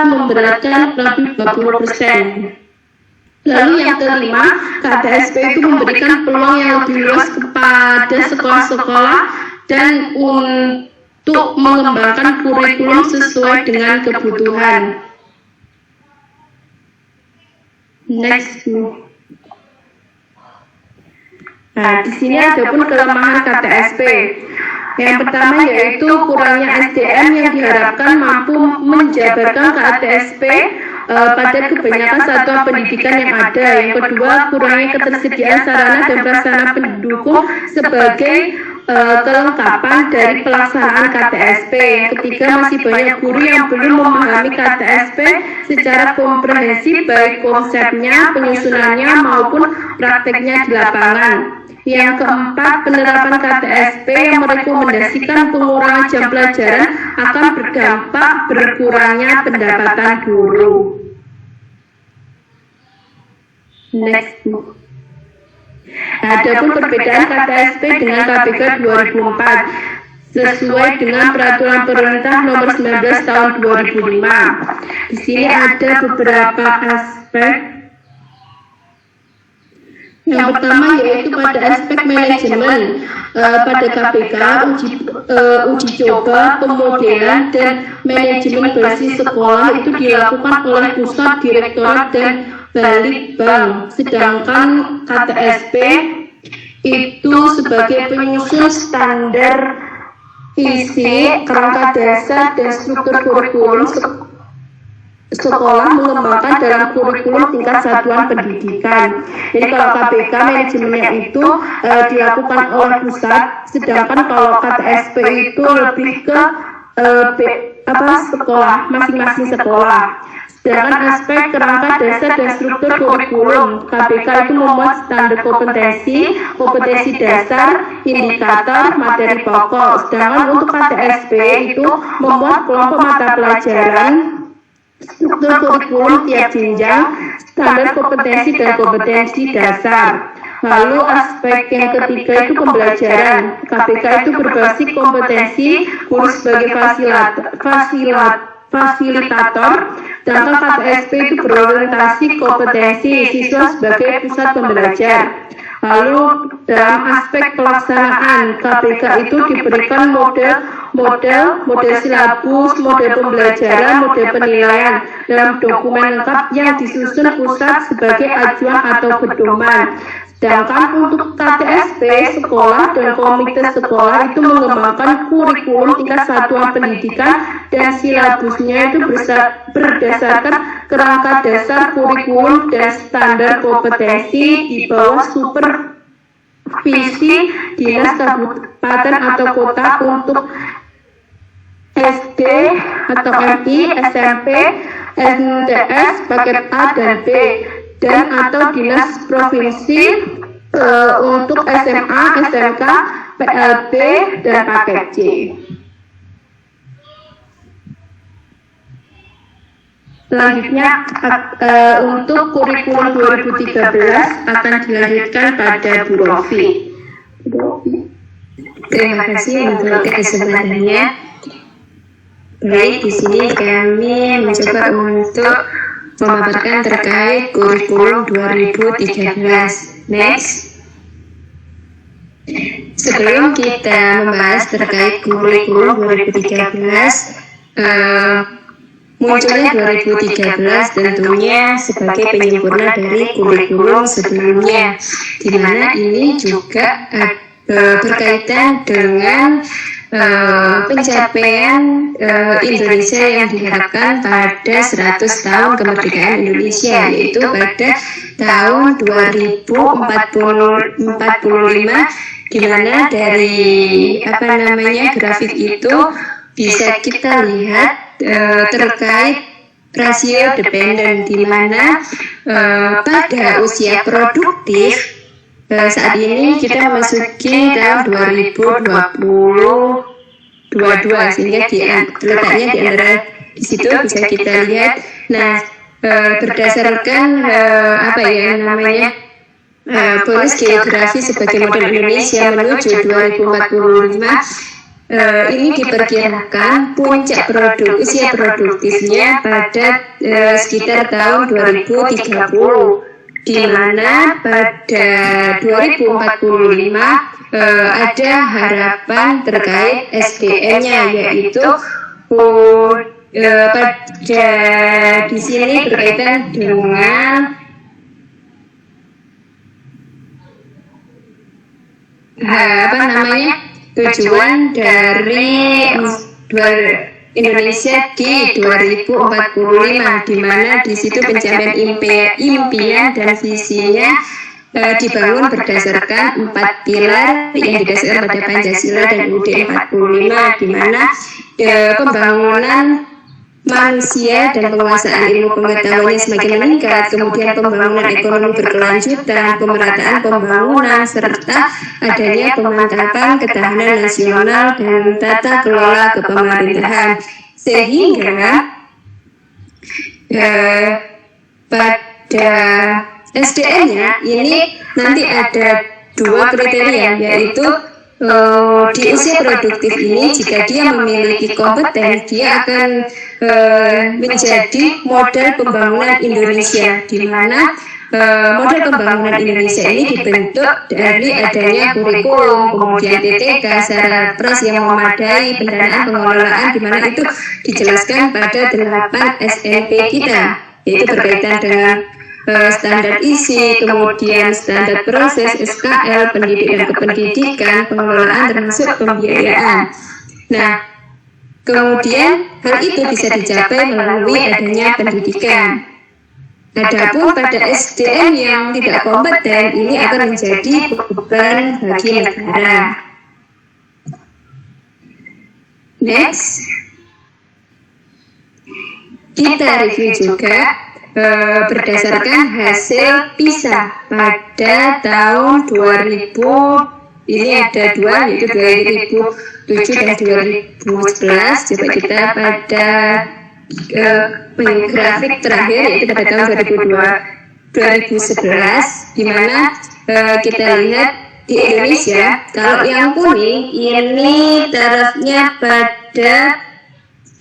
Speaker 4: memberatkan lebih 20%. Lalu yang kelima, KTSP itu memberikan peluang yang lebih luas kepada sekolah-sekolah dan untuk mengembangkan kurikulum sesuai dengan kebutuhan. Next. Nah, di sini ada pun kelemahan KTSP. Yang pertama yaitu kurangnya SDM yang diharapkan mampu menjabarkan KTSP pada kebanyakan satuan pendidikan yang ada. Yang kedua, kurangnya ketersediaan sarana dan prasarana pendukung sebagai kelengkapan dari pelaksanaan KTSP. Yang ketiga, masih banyak guru yang belum memahami KTSP secara komprehensif baik konsepnya, penyusunannya maupun prakteknya di lapangan. Yang keempat, penerapan KTSP yang merekomendasikan pengurangan jam pelajaran akan berdampak berkurangnya pendapatan guru. Next. Adapun perbedaan KTSP dengan KBK 2004 sesuai dengan peraturan pemerintah nomor 19 tahun 2005. Di sini ada beberapa aspek. Yang pertama yaitu pada aspek manajemen. Pada KBK uji coba, pemodelan dan manajemen basis sekolah itu dilakukan oleh pusat, direktorat dan balitbang. Sedangkan KTSP itu sebagai penyusun standar isi, kerangka dasar dan struktur kurikulum sekolah mengembangkan dalam kurikulum tingkat satuan pendidikan. Jadi kalau KBK manajemennya itu dilakukan oleh pusat, sedangkan kalau KTSP itu lebih ke sekolah, masing-masing sekolah. Sedangkan aspek kerangka dasar dan struktur kurikulum, KBK itu membuat standar kompetensi dasar, indikator, materi pokok. Sedangkan untuk KTSP itu membuat kelompok mata pelajaran struktur kurikulum tiap jenjang, standar kompetensi dan kompetensi dasar. Lalu aspek yang ketiga itu pembelajaran. KPK itu berbasis kompetensi guru sebagai fasilitator, sedangkan KPSP itu berorientasi kompetensi siswa sebagai pusat pembelajar. Lalu dalam aspek pelaksanaan, KPK itu diberikan model silabus, model pembelajaran, model penilaian dalam dokumen lengkap yang disusun pusat sebagai acuan atau pedoman. Sedangkan untuk KTSP, sekolah dan komite sekolah itu mengembangkan kurikulum tingkat satuan pendidikan dan silabusnya itu berdasarkan kerangka dasar kurikulum dan standar kompetensi di bawah supervisi dinas kabupaten atau kota untuk SD atau MI, SMP, NTS, paket A dan B, dan atau dinas provinsi untuk SMA, SMK, PLB, dan paket C. Selanjutnya untuk kurikulum 2013 akan dilanjutkan pada Bu Rofi.
Speaker 3: Terima kasih untuk kesempatannya. Baik, di sini kami mencoba untuk memaparkan terkait kurikulum 2013. Next. Sebelum kita membahas terkait kurikulum 2013, munculnya 2013 tentunya sebagai penyempurna dari kurikulum sebelumnya, di mana ini juga berkaitan dengan pencapaian Indonesia yang diharapkan pada 100 tahun kemerdekaan Indonesia, yaitu pada tahun 2045, di mana dari grafik itu bisa kita lihat terkait rasio dependen, di mana pada usia produktif saat ini kita memasuki tahun 2022, sehingga letaknya di antara di situ bisa kita lihat. Nah, berdasarkan bonus geografi sebagai model Indonesia menuju 2045, ini diperkirakan puncak usia produktifnya pada sekitar tahun 2030. Di mana pada 2045 ada harapan terkait SDM-nya, yaitu pada di sini berkaitan dengan tujuan dari Indonesia di 2045, di mana di situ pencapaian impian dan visinya dibangun berdasarkan 4 pilar yang didasarkan pada Pancasila dan UUD 45, di mana pembangunan manusia dan penguasaan ilmu pengetahuannya semakin meningkat, kemudian pembangunan ekonomi berkelanjutan, pemerataan pembangunan, serta adanya pemantapan ketahanan nasional dan tata kelola kepemerintahan. Sehingga pada SDM-nya ini nanti ada 2 kriteria, yaitu di usia produktif ini jika dia memiliki kompeten, dia akan menjadi model pembangunan Indonesia, di mana model pembangunan Indonesia ini dibentuk dari adanya kurikulum, kemudian TTK, syarat pers yang memadai, pendanaan pengelolaan, di mana itu dijelaskan pada 8 SNP kita, yaitu berkaitan dengan standar isi, kemudian standar proses, SKL, pendidik dan kependidikan, pengelolaan termasuk pembiayaan. Nah, kemudian hal itu bisa dicapai melalui adanya pendidikan. Adapun pada SDM yang tidak kompeten, ini akan menjadi beban bagi negara. Next, kita review juga berdasarkan hasil PISA pada tahun 2000, ini ada 2, yaitu 2007 dan 2011. Coba kita pada grafik terakhir yaitu pada tahun 2011, di mana kita lihat di Indonesia kalau yang kuning ini tarafnya pada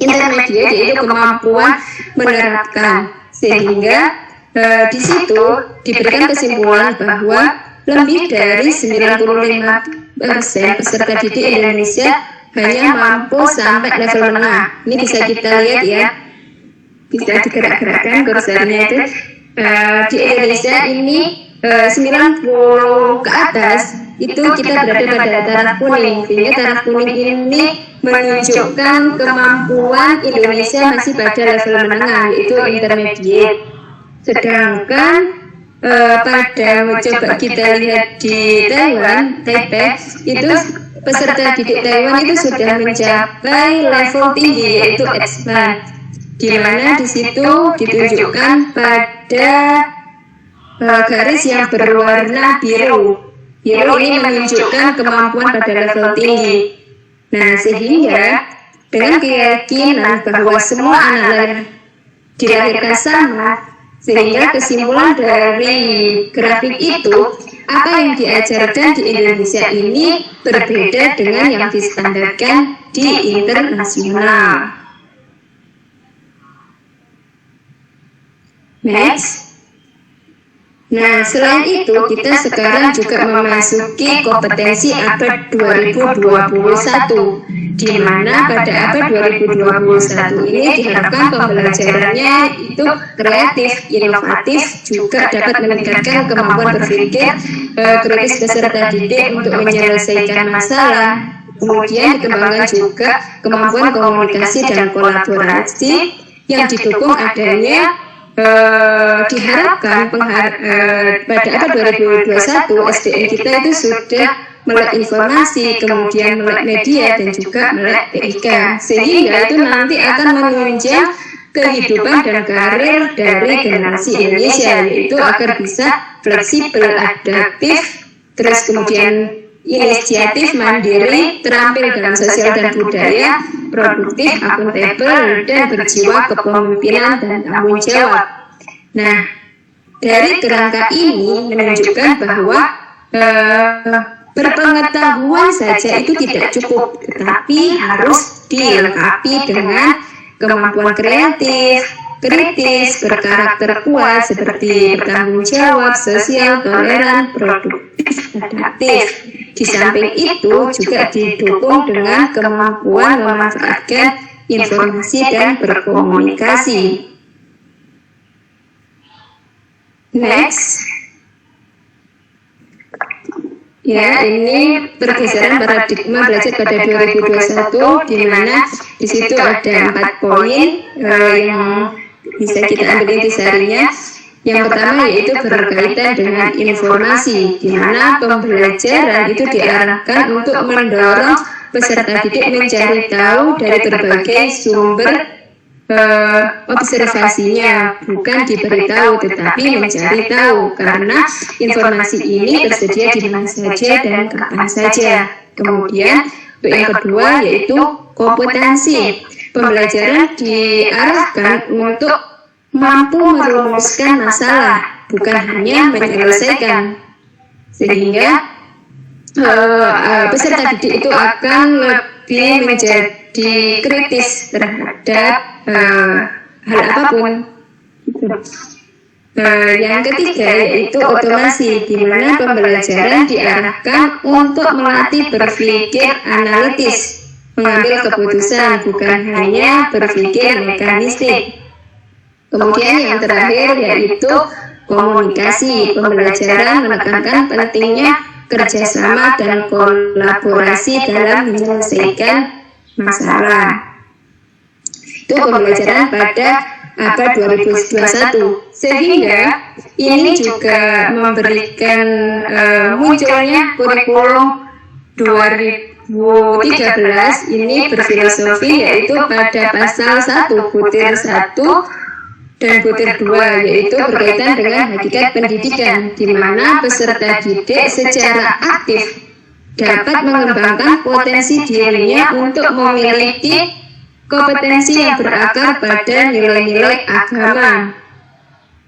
Speaker 3: intermediate, yaitu kemampuan menerapkan, sehingga di situ diberikan kesimpulan bahwa lebih dari 95% peserta didik Indonesia hanya mampu sampai level menengah. Ini bisa kita lihat ya, bisa digerak-gerakkan kursornya itu. Di Indonesia ini 90 ke atas itu kita berada pada taraf kuning, sehingga taraf kuning ini menunjukkan kemampuan Indonesia masih pada level menengah, yaitu intermediate. Sedangkan pada coba kita lihat di Taiwan, Taipei, itu peserta didik Taiwan itu sudah mencapai level tinggi, yaitu advanced, di mana di situ ditunjukkan pada garis yang berwarna biru. Biru ini menunjukkan kemampuan pada level tinggi. Nah, sehingga dengan keyakinan bahwa semua anak dilahirkan sama, sehingga kesimpulan dari grafik itu, apa yang diajarkan di Indonesia ini berbeda dengan yang distandarkan di internasional. Next. Nah, selain itu kita sekarang juga memasuki kompetensi abad 2021, di mana pada abad 2021 ini diharapkan pembelajarannya itu kreatif, inovatif, juga dapat meningkatkan kemampuan berpikir kritis peserta didik untuk menyelesaikan masalah. Kemudian dikembangkan juga kemampuan komunikasi dan kolaborasi yang didukung adanya diharapkan pada abad 2021 SDM kita itu sudah melek informasi, kemudian melek media, dan juga melek TIK, sehingga itu nanti akan menunjang kehidupan dan karir dari generasi Indonesia, yaitu agar bisa fleksibel, adaptif, terus kemudian inisiatif, mandiri, terampil dalam sosial dan budaya, produktif, akuntabel, dan berjiwa kepemimpinan dan tanggung jawab. Nah, dari kerangka ini menunjukkan bahwa berpengetahuan saja itu tidak cukup, tetapi harus dilengkapi dengan kemampuan kreatif, kritis, berkarakter kuat seperti bertanggung jawab, sosial, toleran, produktif, adaptif. Di samping itu juga didukung dengan kemampuan memanfaatkan informasi dan berkomunikasi. Next. Ya, ini pergeseran paradigma belajar pada 2021, di mana di situ ada 4 poin yang bisa kita ambil intisarinya. Yang pertama yaitu berkaitan dengan informasi, di mana pembelajaran itu diarahkan untuk mendorong peserta didik mencari tahu dari berbagai sumber observasinya, bukan diberitahu tetapi mencari tahu, karena informasi ini tersedia di mana saja dan kapan saja. Kemudian yang kedua yaitu kompetensi. Pembelajaran diarahkan untuk mampu merumuskan masalah, bukan hanya menyelesaikan, sehingga peserta didik itu akan lebih menjadi kritis terhadap hal apapun. Yang ketiga yaitu otomasi, di mana pembelajaran diarahkan untuk melatih berpikir analitis, mengambil keputusan, bukan hanya berpikir mekanistik. Kemudian yang terakhir yaitu komunikasi. Pembelajaran menekankan pentingnya kerjasama dan kolaborasi dalam menyelesaikan masalah. Itu pembelajaran pada abad 2021, sehingga ini juga memberikan munculnya kurikulum 2013 ini berfilosofi, yaitu pada pasal 1 butir 1 dan butir 2, yaitu berkaitan dengan hakikat pendidikan, di mana peserta didik secara aktif dapat mengembangkan potensi dirinya untuk memiliki kompetensi yang berakar pada nilai-nilai agama,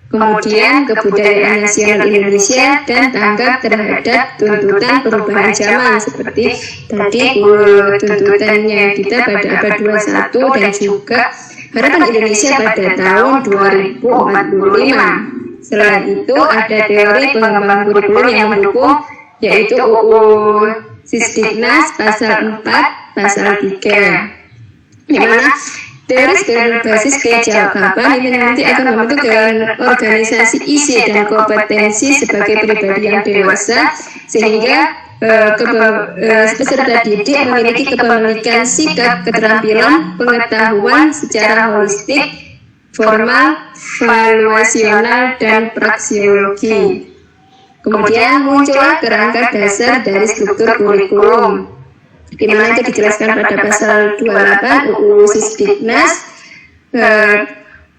Speaker 3: kemudian kebudayaan nasional Indonesia dan tanggap terhadap tuntutan perubahan zaman seperti tadi tuntutannya kita pada abad 21 dan juga harapan Indonesia pada tahun 2045. Selain itu ada teori pengembangan kurikulum yang mendukung, yaitu UU Sisdiknas pasal 4 pasal 3, di mana teori berbasis kejawaban ini nanti akan membentuk organisasi isi dan kompetensi sebagai pribadi yang dewasa, sehingga peserta didik memiliki kepemilikan sikap, keterampilan, pengetahuan secara holistik, formal, valuasional, dan praksiologi. Kemudian muncullah kerangka dasar dari struktur kurikulum, di mana itu dijelaskan pada pasal 28 UU Sisdiknas.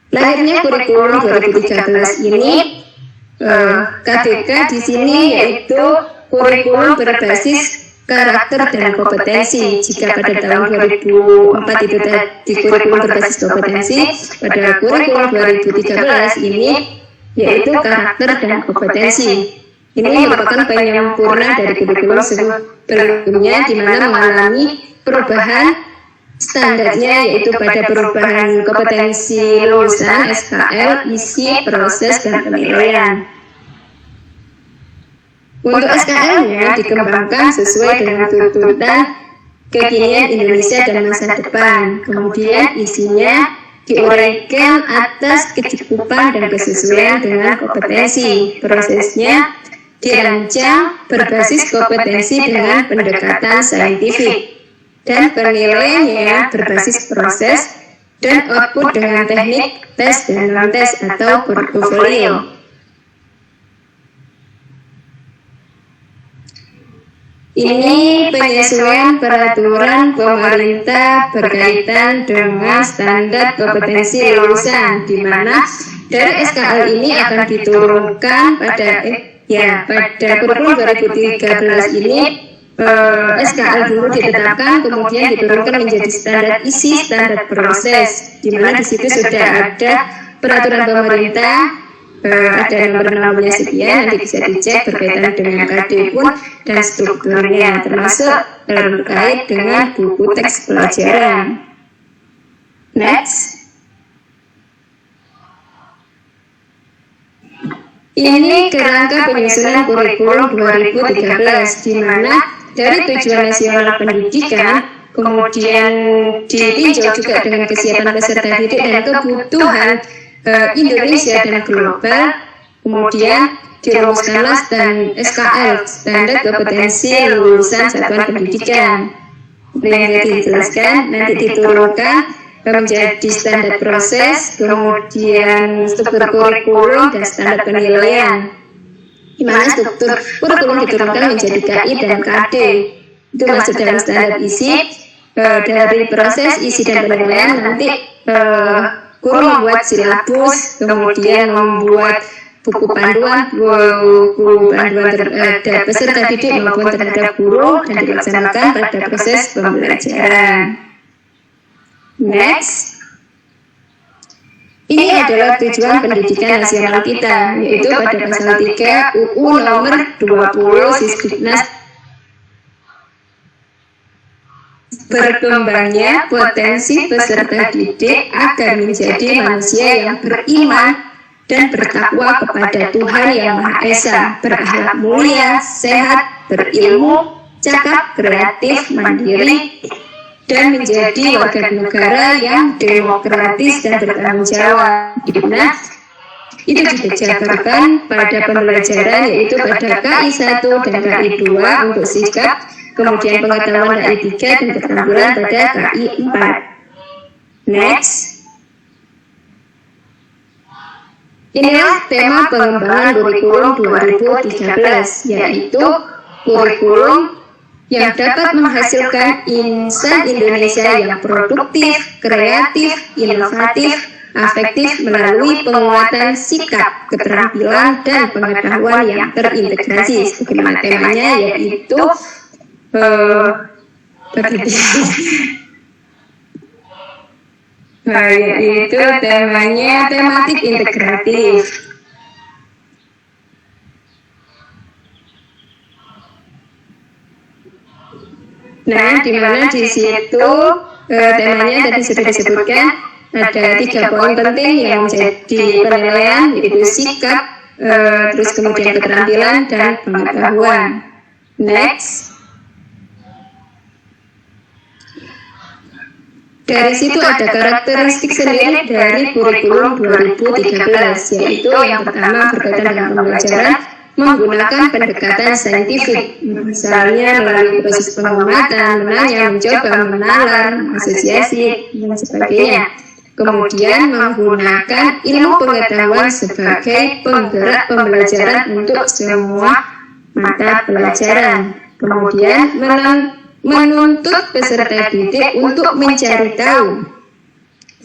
Speaker 3: Lahirnya kurikulum 2013 ini, KDK di sini yaitu kurikulum berbasis karakter dan kompetensi. Jika pada tahun 2004 itu di kurikulum berbasis kompetensi, pada kurikulum 2013 ini yaitu karakter dan kompetensi. Ini merupakan penyempurna dari kurikulum sebelumnya, di mana mengalami perubahan standarnya, yaitu pada perubahan kompetensi lulusan, SKL, isi, proses, dan penilaian. Untuk SKL-nya dikembangkan sesuai dengan tuntutan kekinian Indonesia dan masa depan. Kemudian isinya diuraikan atas kecukupan dan kesesuaian dengan kompetensi. Prosesnya dirancang berbasis kompetensi dengan pendekatan saintifik, dan penilaiannya berbasis proses dan output dengan teknik tes dan non-tes atau portofolio. Ini penyesuaian peraturan pemerintah berkaitan dengan standar kompetensi lulusan, di mana dari SKL ini akan diturunkan pada kurikulum 2013 ini. SKL dulu ditetapkan, kemudian diturunkan menjadi standar isi, standar proses, di mana di situ sudah ada peraturan pemerintah, ada nomor 16 sekian, nanti bisa dicek berkaitan dengan KD pun dan strukturnya, termasuk terkait dengan buku teks pelajaran. Next. Ini kerangka penyusunan kurikulum 2013, di mana dari tujuan nasional pendidikan, kemudian ditinjau juga dengan kesiapan peserta didik dan kebutuhan Indonesia dan global, kemudian dirumuskanlah SKL, standar kompetensi lulusan satuan pendidikan. Yang tadi dijelaskan, nanti diturunkan menjadi standar proses, kemudian struktur kurikulum dan standar penilaian, di mana struktur kurikulum diturunkan menjadi KI dan KD. Itu masuk dalam standar isi. Dari proses, isi, dan penilaian nanti guru membuat silabus, kemudian membuat buku panduan terhadap peserta didik maupun terhadap guru, dan dilaksanakan pada proses pembelajaran. Next. Ini adalah tujuan pendidikan nasional kita, yaitu pada pasal 3 UU nomor 20 Sisdiknas. Berkembangnya potensi peserta didik agar menjadi manusia yang beriman dan bertakwa kepada Tuhan Yang Maha Esa, berakhlak mulia, sehat, berilmu, cakap, kreatif, mandiri, dan menjadi warga negara yang demokratis dan bertanggung jawab, di mana itu dijabarkan pada pembelajaran, yaitu pada KI 1 dan KI 2 untuk sikap, kemudian pengetahuan KI 3 dan keterampilan pada KI 4. Next. Inilah tema pengembangan kurikulum 2013, yaitu kurikulum yang dapat menghasilkan insan Indonesia yang produktif, kreatif, inovatif, afektif melalui penguatan sikap, keterampilan, dan pengetahuan yang terintegrasi. Sebagaimana temanya yaitu yaitu temanya tematik integratif. Nah, di mana di situ temanya tadi sudah disebutkan ada 3 poin penting yang menjadi penilaian, yaitu sikap, terus kemudian keterampilan dan pengetahuan. Next. Dari situ ada karakteristik sendiri dari kurikulum 2013, yaitu yang pertama berkaitan dengan pembelajaran menggunakan pendekatan saintifik, misalnya melalui proses pengamatan, menanya, mencoba, menalar, asosiasi, dan sebagainya. Kemudian menggunakan ilmu pengetahuan sebagai penggerak pembelajaran untuk semua mata pelajaran. Kemudian menuntut peserta didik untuk mencari tahu,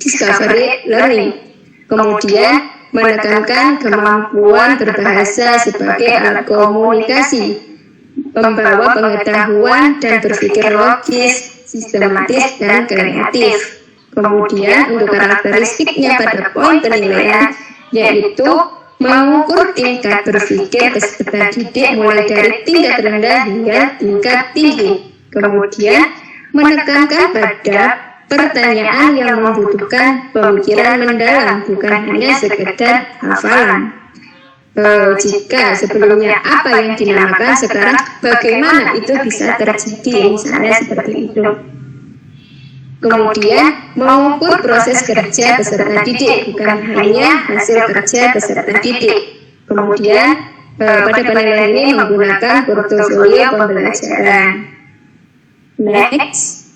Speaker 3: discovery learning. Kemudian menekankan kemampuan berbahasa sebagai alat komunikasi, membawa pengetahuan dan berpikir logis, sistematis, dan kreatif. Kemudian untuk karakteristiknya pada poin penilaian, yaitu mengukur tingkat berpikir peserta didik mulai dari tingkat rendah hingga tingkat tinggi. Kemudian menekankan pada pertanyaan yang membutuhkan pemikiran mendalam, bukan hanya sekedar hafalan. Jika sebelumnya apa yang dinamakan, sekarang bagaimana itu bisa terjadi, misalnya seperti itu. Kemudian mengukur proses kerja peserta didik, bukan hanya hasil kerja peserta didik. Kemudian pada penilaian ini menggunakan portofolio pembelajaran. Next.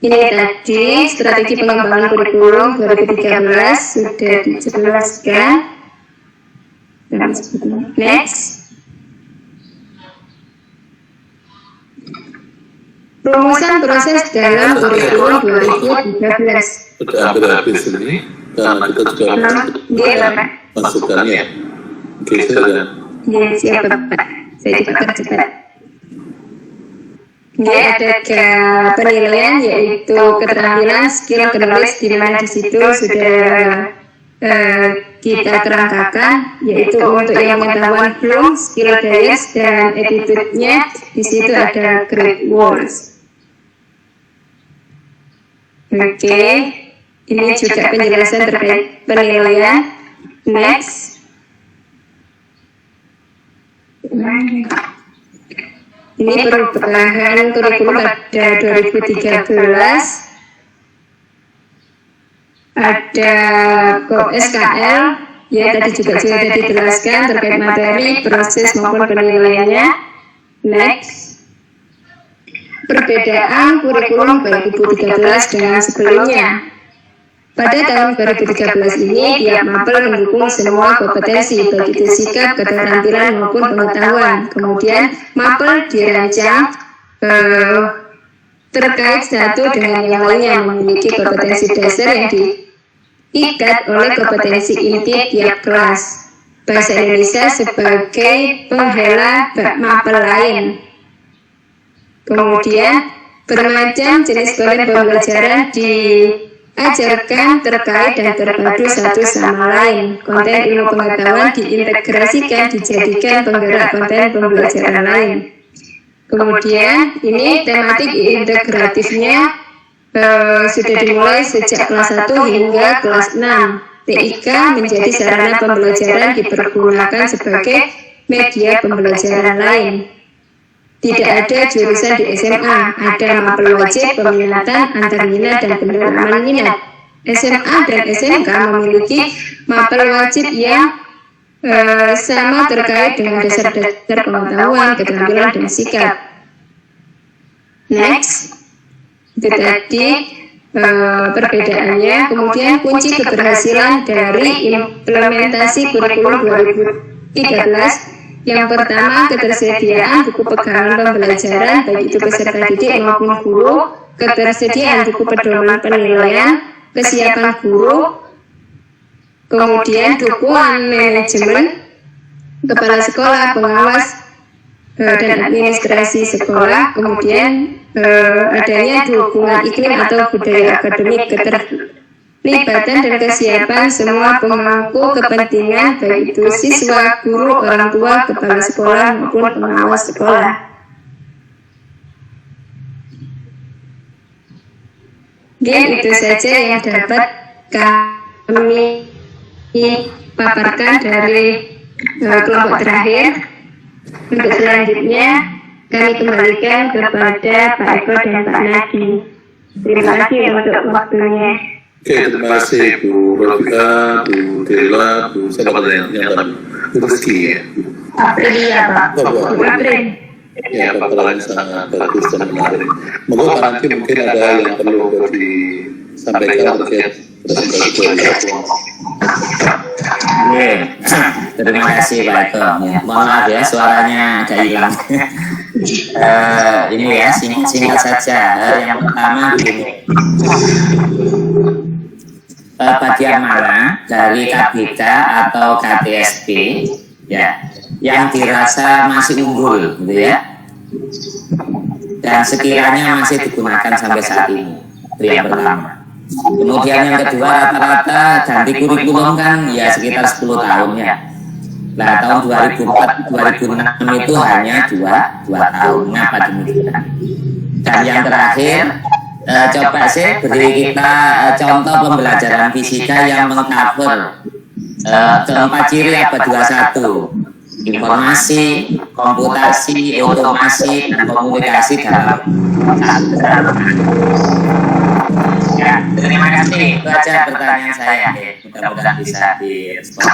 Speaker 3: Ini tadi strategi pengembangan kurikulum 2013 sudah dijelaskan. Next. Rumusan proses dalam kurikulum 2013.
Speaker 1: Sudah hampir habis ini, karena kita juga masukkannya. Oke, silakan.
Speaker 3: Ya, siap Bapak. Saya juga cepat. Ya, ada penilaian yaitu keterampilan skill menulis, di mana di situ sudah kita kerangkakan, yaitu untuk yang pengetahuan belum, skill diets dan attitude-nya di situ ada great words. Oke, ini juga penjelasan terkait penilaian. Next. Ini perubahan kurikulum pada 2013. Ada SKL, ya tadi juga sudah dijelaskan terkait materi, proses maupun penilaiannya. Next. Perbedaan kurikulum 2013 dengan sebelumnya. Pada tahun 2013 ini, tiap mapel mendukung semua kompetensi, baik itu sikap, keterampilan maupun pengetahuan. Kemudian, mapel dirancang terkait satu dengan yang lainnya, memiliki kompetensi dasar yang diikat oleh kompetensi inti tiap kelas. Bahasa Indonesia sebagai penghela mapel lain. Kemudian, bermacam jenis konten pembelajaran diajarkan terkait dan terpadu satu sama lain. Konten ilmu pengetahuan diintegrasikan, dijadikan penggerak konten pembelajaran lain. Kemudian ini tematik integratifnya sudah dimulai sejak kelas 1 hingga kelas 6. TIK menjadi sarana pembelajaran dipergunakan sebagai media pembelajaran lain. Tidak ada jurusan di SMA, ada mapel wajib, peminatan, antarminat, dan pendalaman minat. SMA dan SMK memiliki mapel wajib yang sama terkait dengan dasar-dasar pengetahuan, keterampilan, dan sikap. Next, itu tadi perbedaannya. Kemudian kunci keberhasilan dari implementasi kurikulum 2013. Yang pertama, ketersediaan buku pegangan pembelajaran, baik itu peserta didik maupun guru, ketersediaan buku pedoman penilaian, kesiapan guru, kemudian dukungan manajemen, kepala sekolah, pengawas, dan administrasi sekolah, kemudian adanya dukungan iklim atau budaya akademik, keterlibatan dan kesiapan semua pemangku kepentingan, baik itu siswa, guru, orang tua, kepala sekolah maupun pengawas sekolah. Dan itu saja yang dapat kami paparkan dari kelompok terakhir. Untuk selanjutnya kami kembalikan kepada Pak Eko dan Pak Nadi. Terima kasih untuk waktunya.
Speaker 1: Oke, terima kasih Bu Rofika, Bu Dela, Bu siapa yang tadi? Bu Rizky ya?
Speaker 2: Aprilia Pak.
Speaker 1: Bu
Speaker 2: April.
Speaker 1: Ya, paparan sangat bagus dan menarik. Monggo Pak Nanti mungkin ada yang perlu disampaikan terkait presentasi dari Pak.
Speaker 5: Terima kasih Pak Eko. Ya, mohon maaf ya suaranya agak hilang. Ini ya singkat saja. Yang pertama begini. Bagian mana dari KBK atau KTSP ya yang dirasa masih unggul gitu ya, dan sekiranya masih digunakan sampai saat ini, itu yang pertama. Kemudian yang kedua, rata-rata ganti kurikulum kan ya sekitar 10 tahun ya. Nah tahun 2004-2006 itu hanya 2 tahun. Kenapa demikian? Dan yang terakhir, coba sih beri kita contoh pembelajaran fisika yang mengcover keempat ciri abad 21. Informasi, komputasi, otomasi, dan komunikasi dalam ya, terima kasih. Itu aja pertanyaan saya. Mudah-mudahan bisa direspon.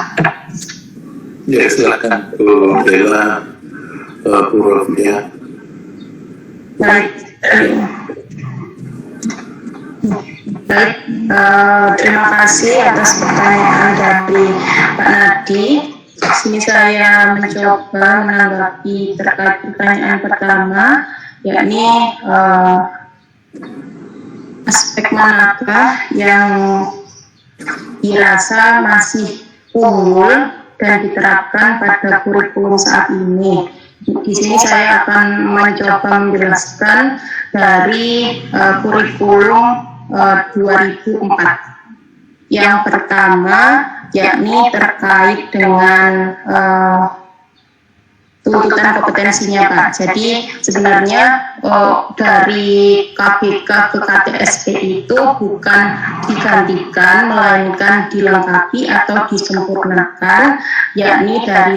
Speaker 1: Ya, silakan Bu Dela, Bu Rofika.
Speaker 2: Baik. Baik, terima kasih atas pertanyaan dari Pak Nadi. Sini saya mencoba menanggapi terkait pertanyaan pertama, yakni aspek manakah yang dirasa masih unggul dan diterapkan pada kurikulum saat ini. Di sini saya akan mencoba menjelaskan dari kurikulum 2004. Yang pertama yakni terkait dengan tuntutan kompetensinya Pak. Jadi sebenarnya dari KBK ke KTSP itu bukan digantikan, melainkan dilengkapi atau disempurnakan, yakni dari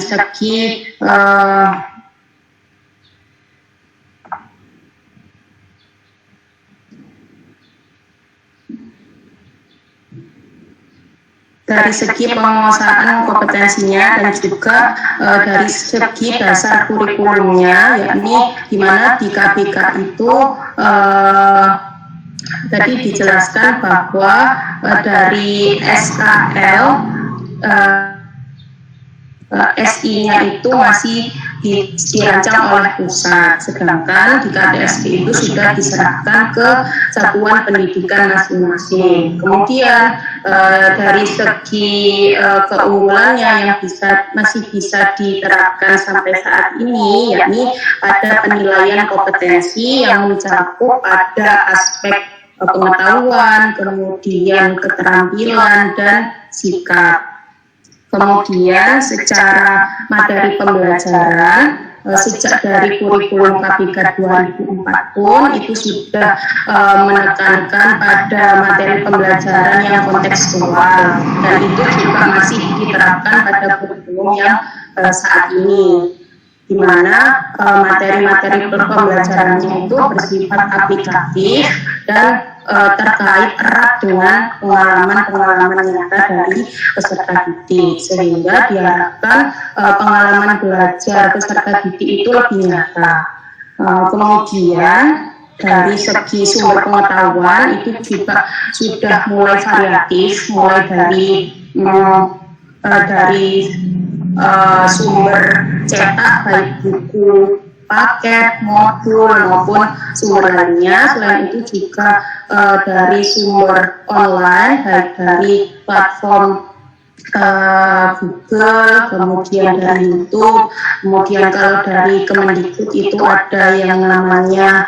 Speaker 2: segi penguasaan kompetensinya dan juga dari segi dasar kurikulumnya, yakni di mana di KBK itu tadi dijelaskan bahwa dari SKL SI-nya itu masih dirancang oleh pusat, sedangkan di KTSP itu sudah diserahkan ke satuan pendidikan masing-masing. Kemudian dari segi keunggulannya yang masih bisa diterapkan sampai saat ini, yakni ada penilaian kompetensi yang mencakup pada aspek pengetahuan, kemudian keterampilan dan sikap. Kemudian secara materi pembelajaran sejak dari kurikulum KBK 2004 pun itu sudah menekankan pada materi pembelajaran yang kontekstual, dan itu juga masih diterapkan pada kurikulum yang saat ini, di mana materi-materi pembelajarannya itu bersifat aplikatif dan terkait erat dengan pengalaman-pengalaman nyata dari peserta didik, sehingga diharapkan pengalaman belajar peserta didik itu lebih nyata. Kemudian dari segi sumber pengetahuan itu juga sudah mulai variatif, mulai dari sumber cetak baik buku, paket, modul maupun sumber lainnya. Selain itu juga dari sumber online baik dari platform Google, kemudian dari YouTube, kemudian kalau dari Kemendikbud itu ada yang namanya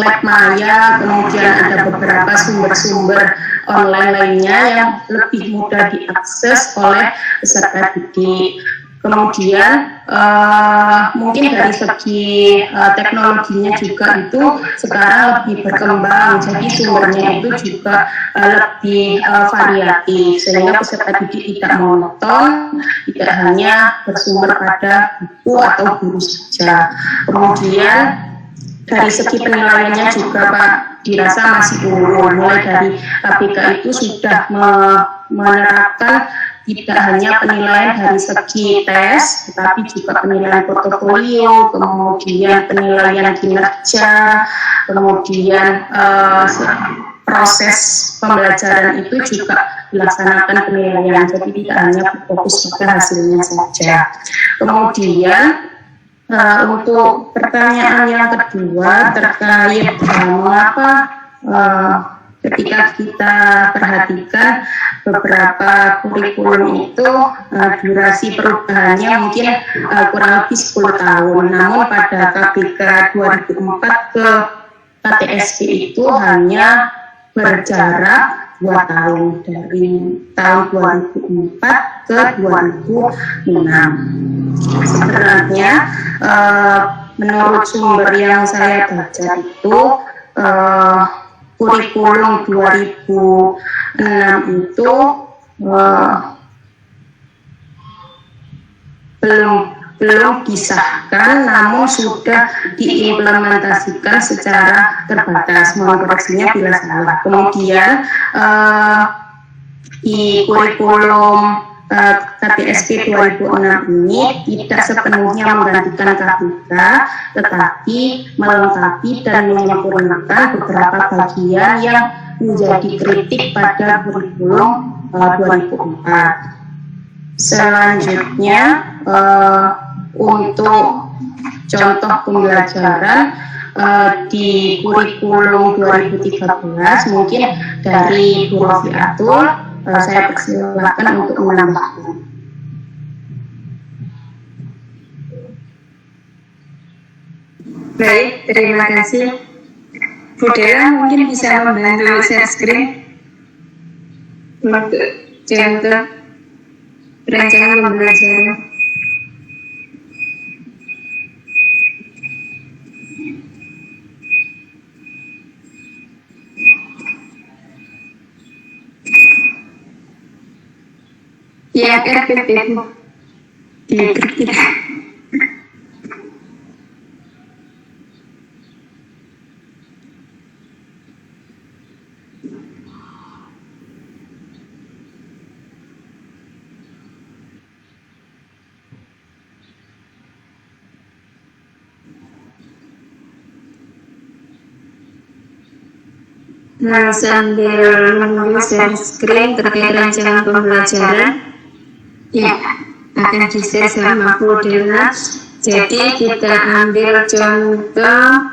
Speaker 2: lab maya, kemudian ada beberapa sumber-sumber online lainnya yang lebih mudah diakses oleh peserta didik. Kemudian mungkin dari segi teknologinya juga itu sekarang lebih berkembang, jadi sumbernya itu juga lebih variatif, sehingga peserta didik tidak monoton, tidak hanya bersumber pada buku atau guru saja. Kemudian dari segi penilaiannya juga Pak dirasa masih unggul, mulai dari KPK itu sudah menerapkan tidak hanya penilaian dari segi tes, tetapi juga penilaian portofolio, kemudian penilaian kinerja, kemudian proses pembelajaran itu juga dilaksanakan penilaian, jadi tidak hanya berfokus pada hasilnya saja. Kemudian untuk pertanyaan yang kedua terkait mengapa ketika kita perhatikan beberapa kurikulum itu durasi perubahannya mungkin kurang lebih 10 tahun, namun pada KPK 2004 ke KTSP itu hanya berjarak 2 tahun, dari tahun 2004 ke 2006. Sebenarnya menurut sumber yang saya baca itu kurikulum 2006 itu belum disahkan, namun sudah diimplementasikan secara terbatas. Mohon koreksinya bila salah. Kemudian di kurikulum KTSP 2006 ini tidak sepenuhnya menggantikan KPK, tetapi melengkapi dan menyempurnakan beberapa bagian yang menjadi kritik pada kurikulum 2004. Selanjutnya untuk contoh pembelajaran di kurikulum 2013 mungkin dari Bu Rofiatul, saya persilahkan untuk menambahkan.
Speaker 3: Baik, terima kasih. Bu Dela mungkin bisa membantu share screen untuk contoh rancangan pembelajaran. Ya, RPP di grup kita. Nah, sambil menunggu share screen terkait rancangan pembelajaran, ya, akan di-share sama Bu Dela. Jadi kita ambil contoh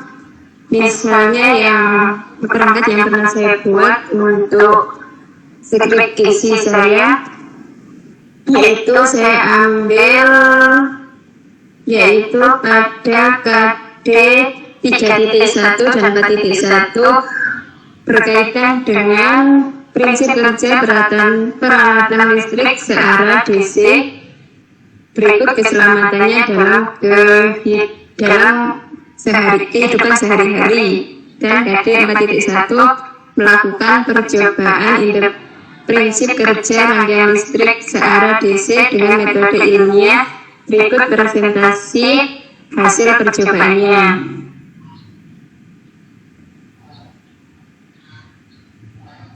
Speaker 3: misalnya yang perangkat yang pernah saya buat untuk skripsi saya, yaitu saya ambil pada KD 3.1 dan 4.1 berkaitan dengan prinsip kerja peralatan listrik searah DC, berikut keselamatannya dalam kehidupan sehari-hari, dan KD 4.1 melakukan percobaan prinsip kerja rangkaian listrik searah DC dengan metode ilmiah, berikut presentasi hasil percobaannya.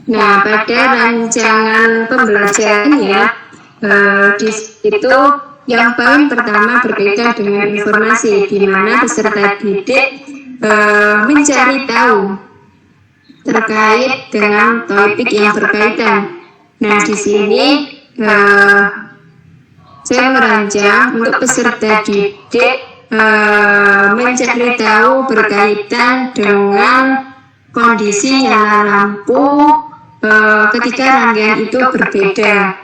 Speaker 3: Nah, pada rancangan pembelajarannya di situ yang paling pertama berkaitan dengan informasi, di mana peserta didik mencari tahu terkait dengan topik yang berkaitan. Nah, di sini saya merancang untuk peserta didik mencari tahu berkaitan dengan kondisi nyala lampu ketika rangkaian itu berbeda.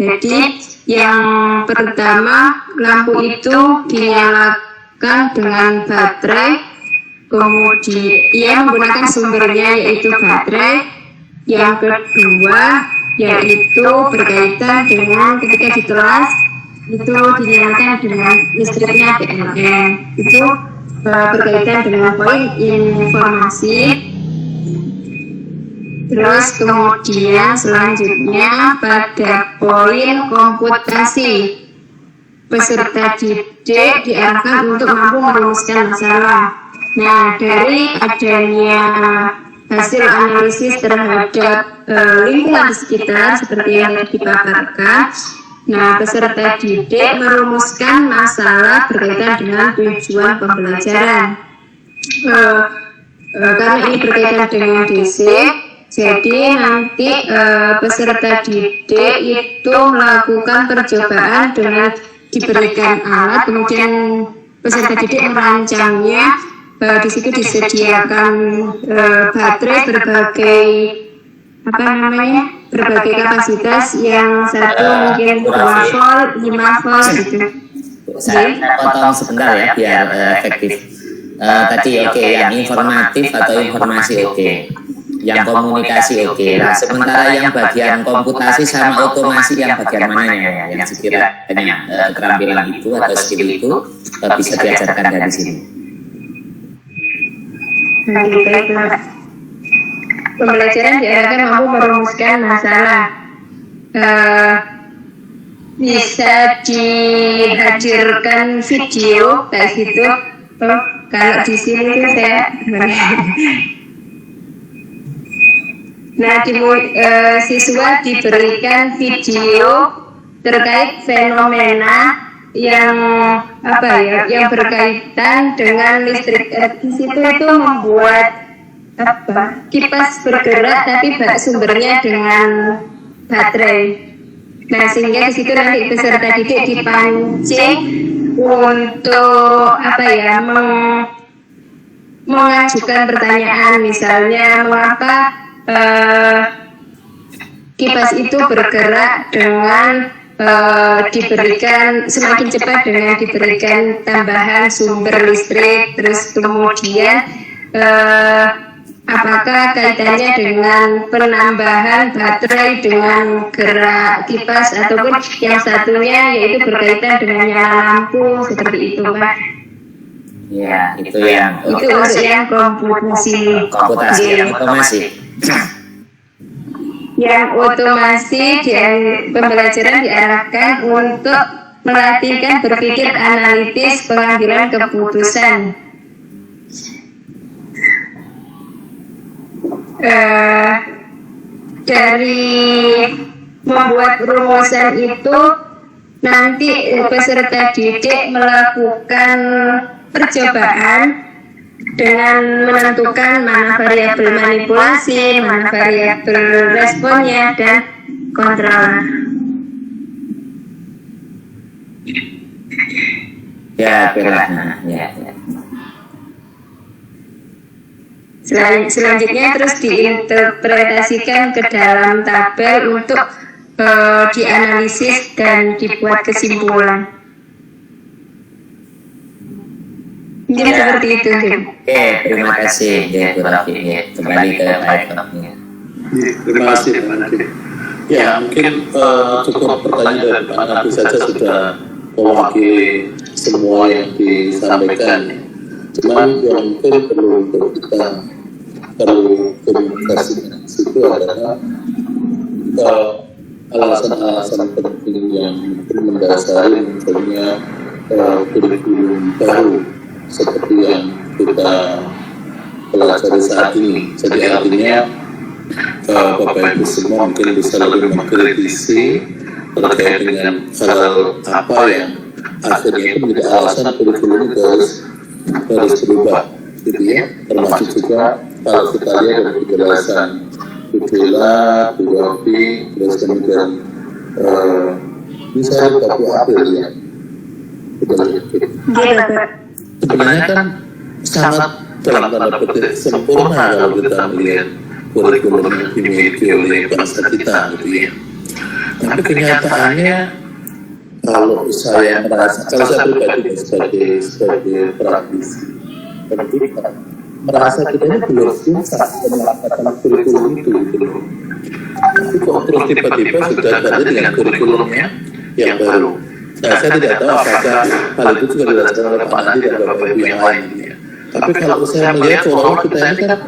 Speaker 3: Jadi yang pertama, lampu itu melakukan dengan baterai, kemudian ia menggunakan sumbernya yaitu baterai. Yang kedua yaitu berkaitan dengan ketika di kelas itu dinyalakan dengan listriknya PLN, itu berkaitan dengan poin informasi. Terus kemudian selanjutnya pada poin komputasi, peserta didik diarahkan untuk mampu merumuskan masalah. Nah, dari adanya hasil analisis terhadap lingkungan sekitar seperti yang dipaparkan, nah peserta didik merumuskan masalah berkaitan dengan tujuan pembelajaran. Karena ini berkaitan dengan DC, jadi nanti peserta didik itu melakukan percobaan dengan diberikan alat, kemudian peserta didik merancangnya. Di situ disediakan baterai berbagai kapasitas, yang satu mungkin 2 volt, 5 volt gitu.
Speaker 5: Saya potong sebentar ya biar efektif. Tadi oke, yang informatif atau informasi oke. Yang komunikasi oke. Nah, sementara yang bagian komputasi sama otomasi yang bagian mana ya? Yang sekiranya keterampilan itu atau skill itu bisa diajarkan dari sini.
Speaker 3: Pembelajaran diarahkan mampu merumuskan masalah. Bisa dihadirkan video kayak gitu. Kalau di sini tuh saya siswa diberikan video terkait fenomena yang yang berkaitan dengan listrik. Di situ itu membuat kipas bergerak tapi sumbernya dengan baterai. Nah, sehingga di situ nanti peserta didik dipancing untuk mengajukan pertanyaan, misalnya mengapa kipas itu bergerak dengan diberikan semakin cepat dengan diberikan tambahan sumber listrik. Terus kemudian apakah kaitannya dengan penambahan baterai dengan gerak kipas, ataupun yang satunya yaitu berkaitan dengan nyala lampu, seperti itu Pak.
Speaker 5: Ya, itu yang komputasi yang otomasi.
Speaker 3: Yang otomasi pembelajaran diarahkan untuk melatihkan berpikir analitis, pengambilan keputusan. Dari membuat rumusan itu nanti peserta didik melakukan percobaan dengan menentukan mana variabel manipulasi, mana variabel responnya, dan kontrol.
Speaker 5: Ya, ya.
Speaker 3: Selanjutnya terus diinterpretasikan ke dalam tabel untuk dianalisis dan dibuat kesimpulan. Mungkin seperti itu.
Speaker 5: Oke, terima kasih ya Bu Rafi. Ya, kembali ke Pak Eko.
Speaker 1: Terima kasih Pak Nadi. Ya, mungkin cukup pertanyaan dari Pak Nadi saja sudah mewakili semua yang disampaikan. Cuman yang mungkin perlu kita komunikasi itu adalah alasan-alasan penting yang mendasari munculnya kurikulum baru seperti yang kita pelajari saat ini. Jadi artinya Bapak Ibu semua mungkin bisa lebih mengkritisi terkait dengan hal apa yang akhirnya itu menjadi alasan kurikulum harus berubah, gitu ya. Termasuk juga kalau kita lihat dari penjelasan Bukila, Bu Rafi, terus kemudian misalnya Pak April ya, sebenarnya kan sangat dalam tanda petik sempurna kalau kita melihat kurikulum yang dimiliki oleh bangsa kita, gitu ya. Tapi kenyataannya kalau saya merasa, kalau saya pribadi sebagai praktisi pendidikan, merasa kita ini belum tuntas melakukan kurikulum itu gitu loh. Tapi kok terus tiba-tiba sudah ganti dengan kurikulumnya yang baru. Nah, saya tidak tahu apakah hal itu juga dirasakan oleh Pak Nadi dan Bapak Ibu yang lain. Ya. Tapi kalau saya melihat bahwa kita ini kan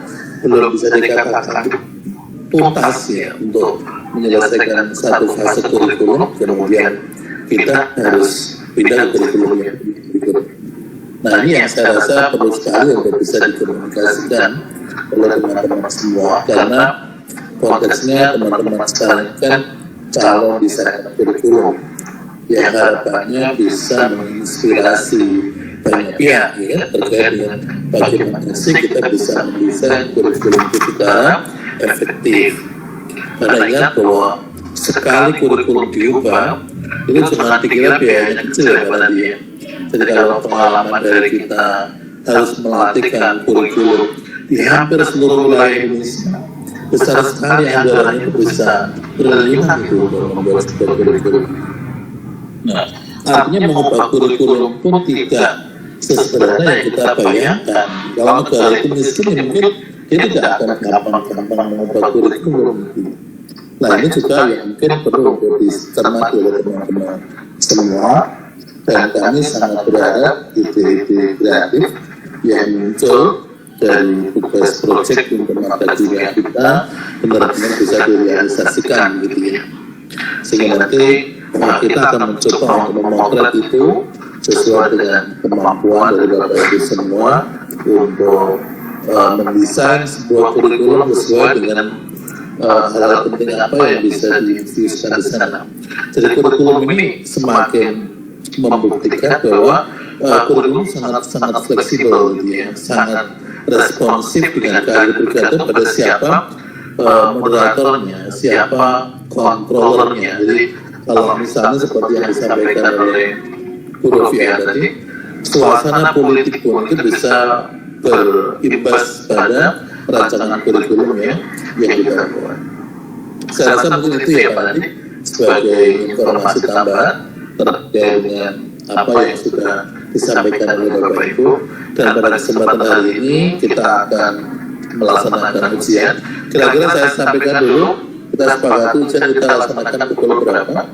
Speaker 1: belum bisa dikatakan tuntas ya untuk menyelesaikan satu fase kurikulum, kemudian kita harus pindah ke kurikulum yang berikut. Nah, ini yang saya rasa perlu sekali untuk bisa dikomunikasikan oleh teman-teman semua, karena konteksnya teman-teman sekarang kan calon desainer kurikulum yang harapannya bisa menginspirasi banyak pihak ya, terkait dengan bagaimana sih kita bisa mendesain kurikulum itu secara efektif. Karena ingat bahwa sekali kurikulum diubah, itu cuma dikira biayanya kecil ya Pak Nadi. Jadi kalau pengalaman dari kita harus melatihkan kurikulum di hampir seluruh wilayah Indonesia, besar sekali anggaran itu bisa triliunan itu untuk membuat sebuah kurikulum. Nah, artinya mengubah kurikulum pun tidak sesederhana yang kita bayangkan. Kalau negara itu miskin, ya mungkin dia tidak akan gampang-gampang mengubah kurikulum. Nah, ini juga yang mungkin perlu untuk dicermati oleh teman-teman semua. Dan kami sangat berharap ide-ide kreatif yang muncul dari tugas proyek untuk mata kuliah kita benar-benar bisa direalisasikan gitu ya. Sehingga nanti kita akan mencoba untuk memotret itu sesuai dengan kemampuan dari Bapak Ibu semua untuk mendesain sebuah kurikulum sesuai dengan hal-hal penting apa yang bisa diinfusikan di sana. Jadi kurikulum ini semakin membuktikan bahwa kurikulum sangat fleksibel, gitu ya, sangat responsif dengan bergantung pada siapa moderatornya, siapa kontrolernya. Jadi kalau misalnya seperti yang disampaikan oleh Bu Rofia tadi, suasana politik pun itu bisa berimbas pada rancangan kurikulum yang dilakukan. Saya rasa mungkin itu ya Pak Nadi sebagai informasi tambahan terkait dengan apa yang sudah disampaikan oleh Bapak Ibu. Dan pada kesempatan hari ini kita akan melaksanakan ujian. Kira-kira saya sampaikan dulu, kita sepakati ujian kita laksanakan pukul berapa?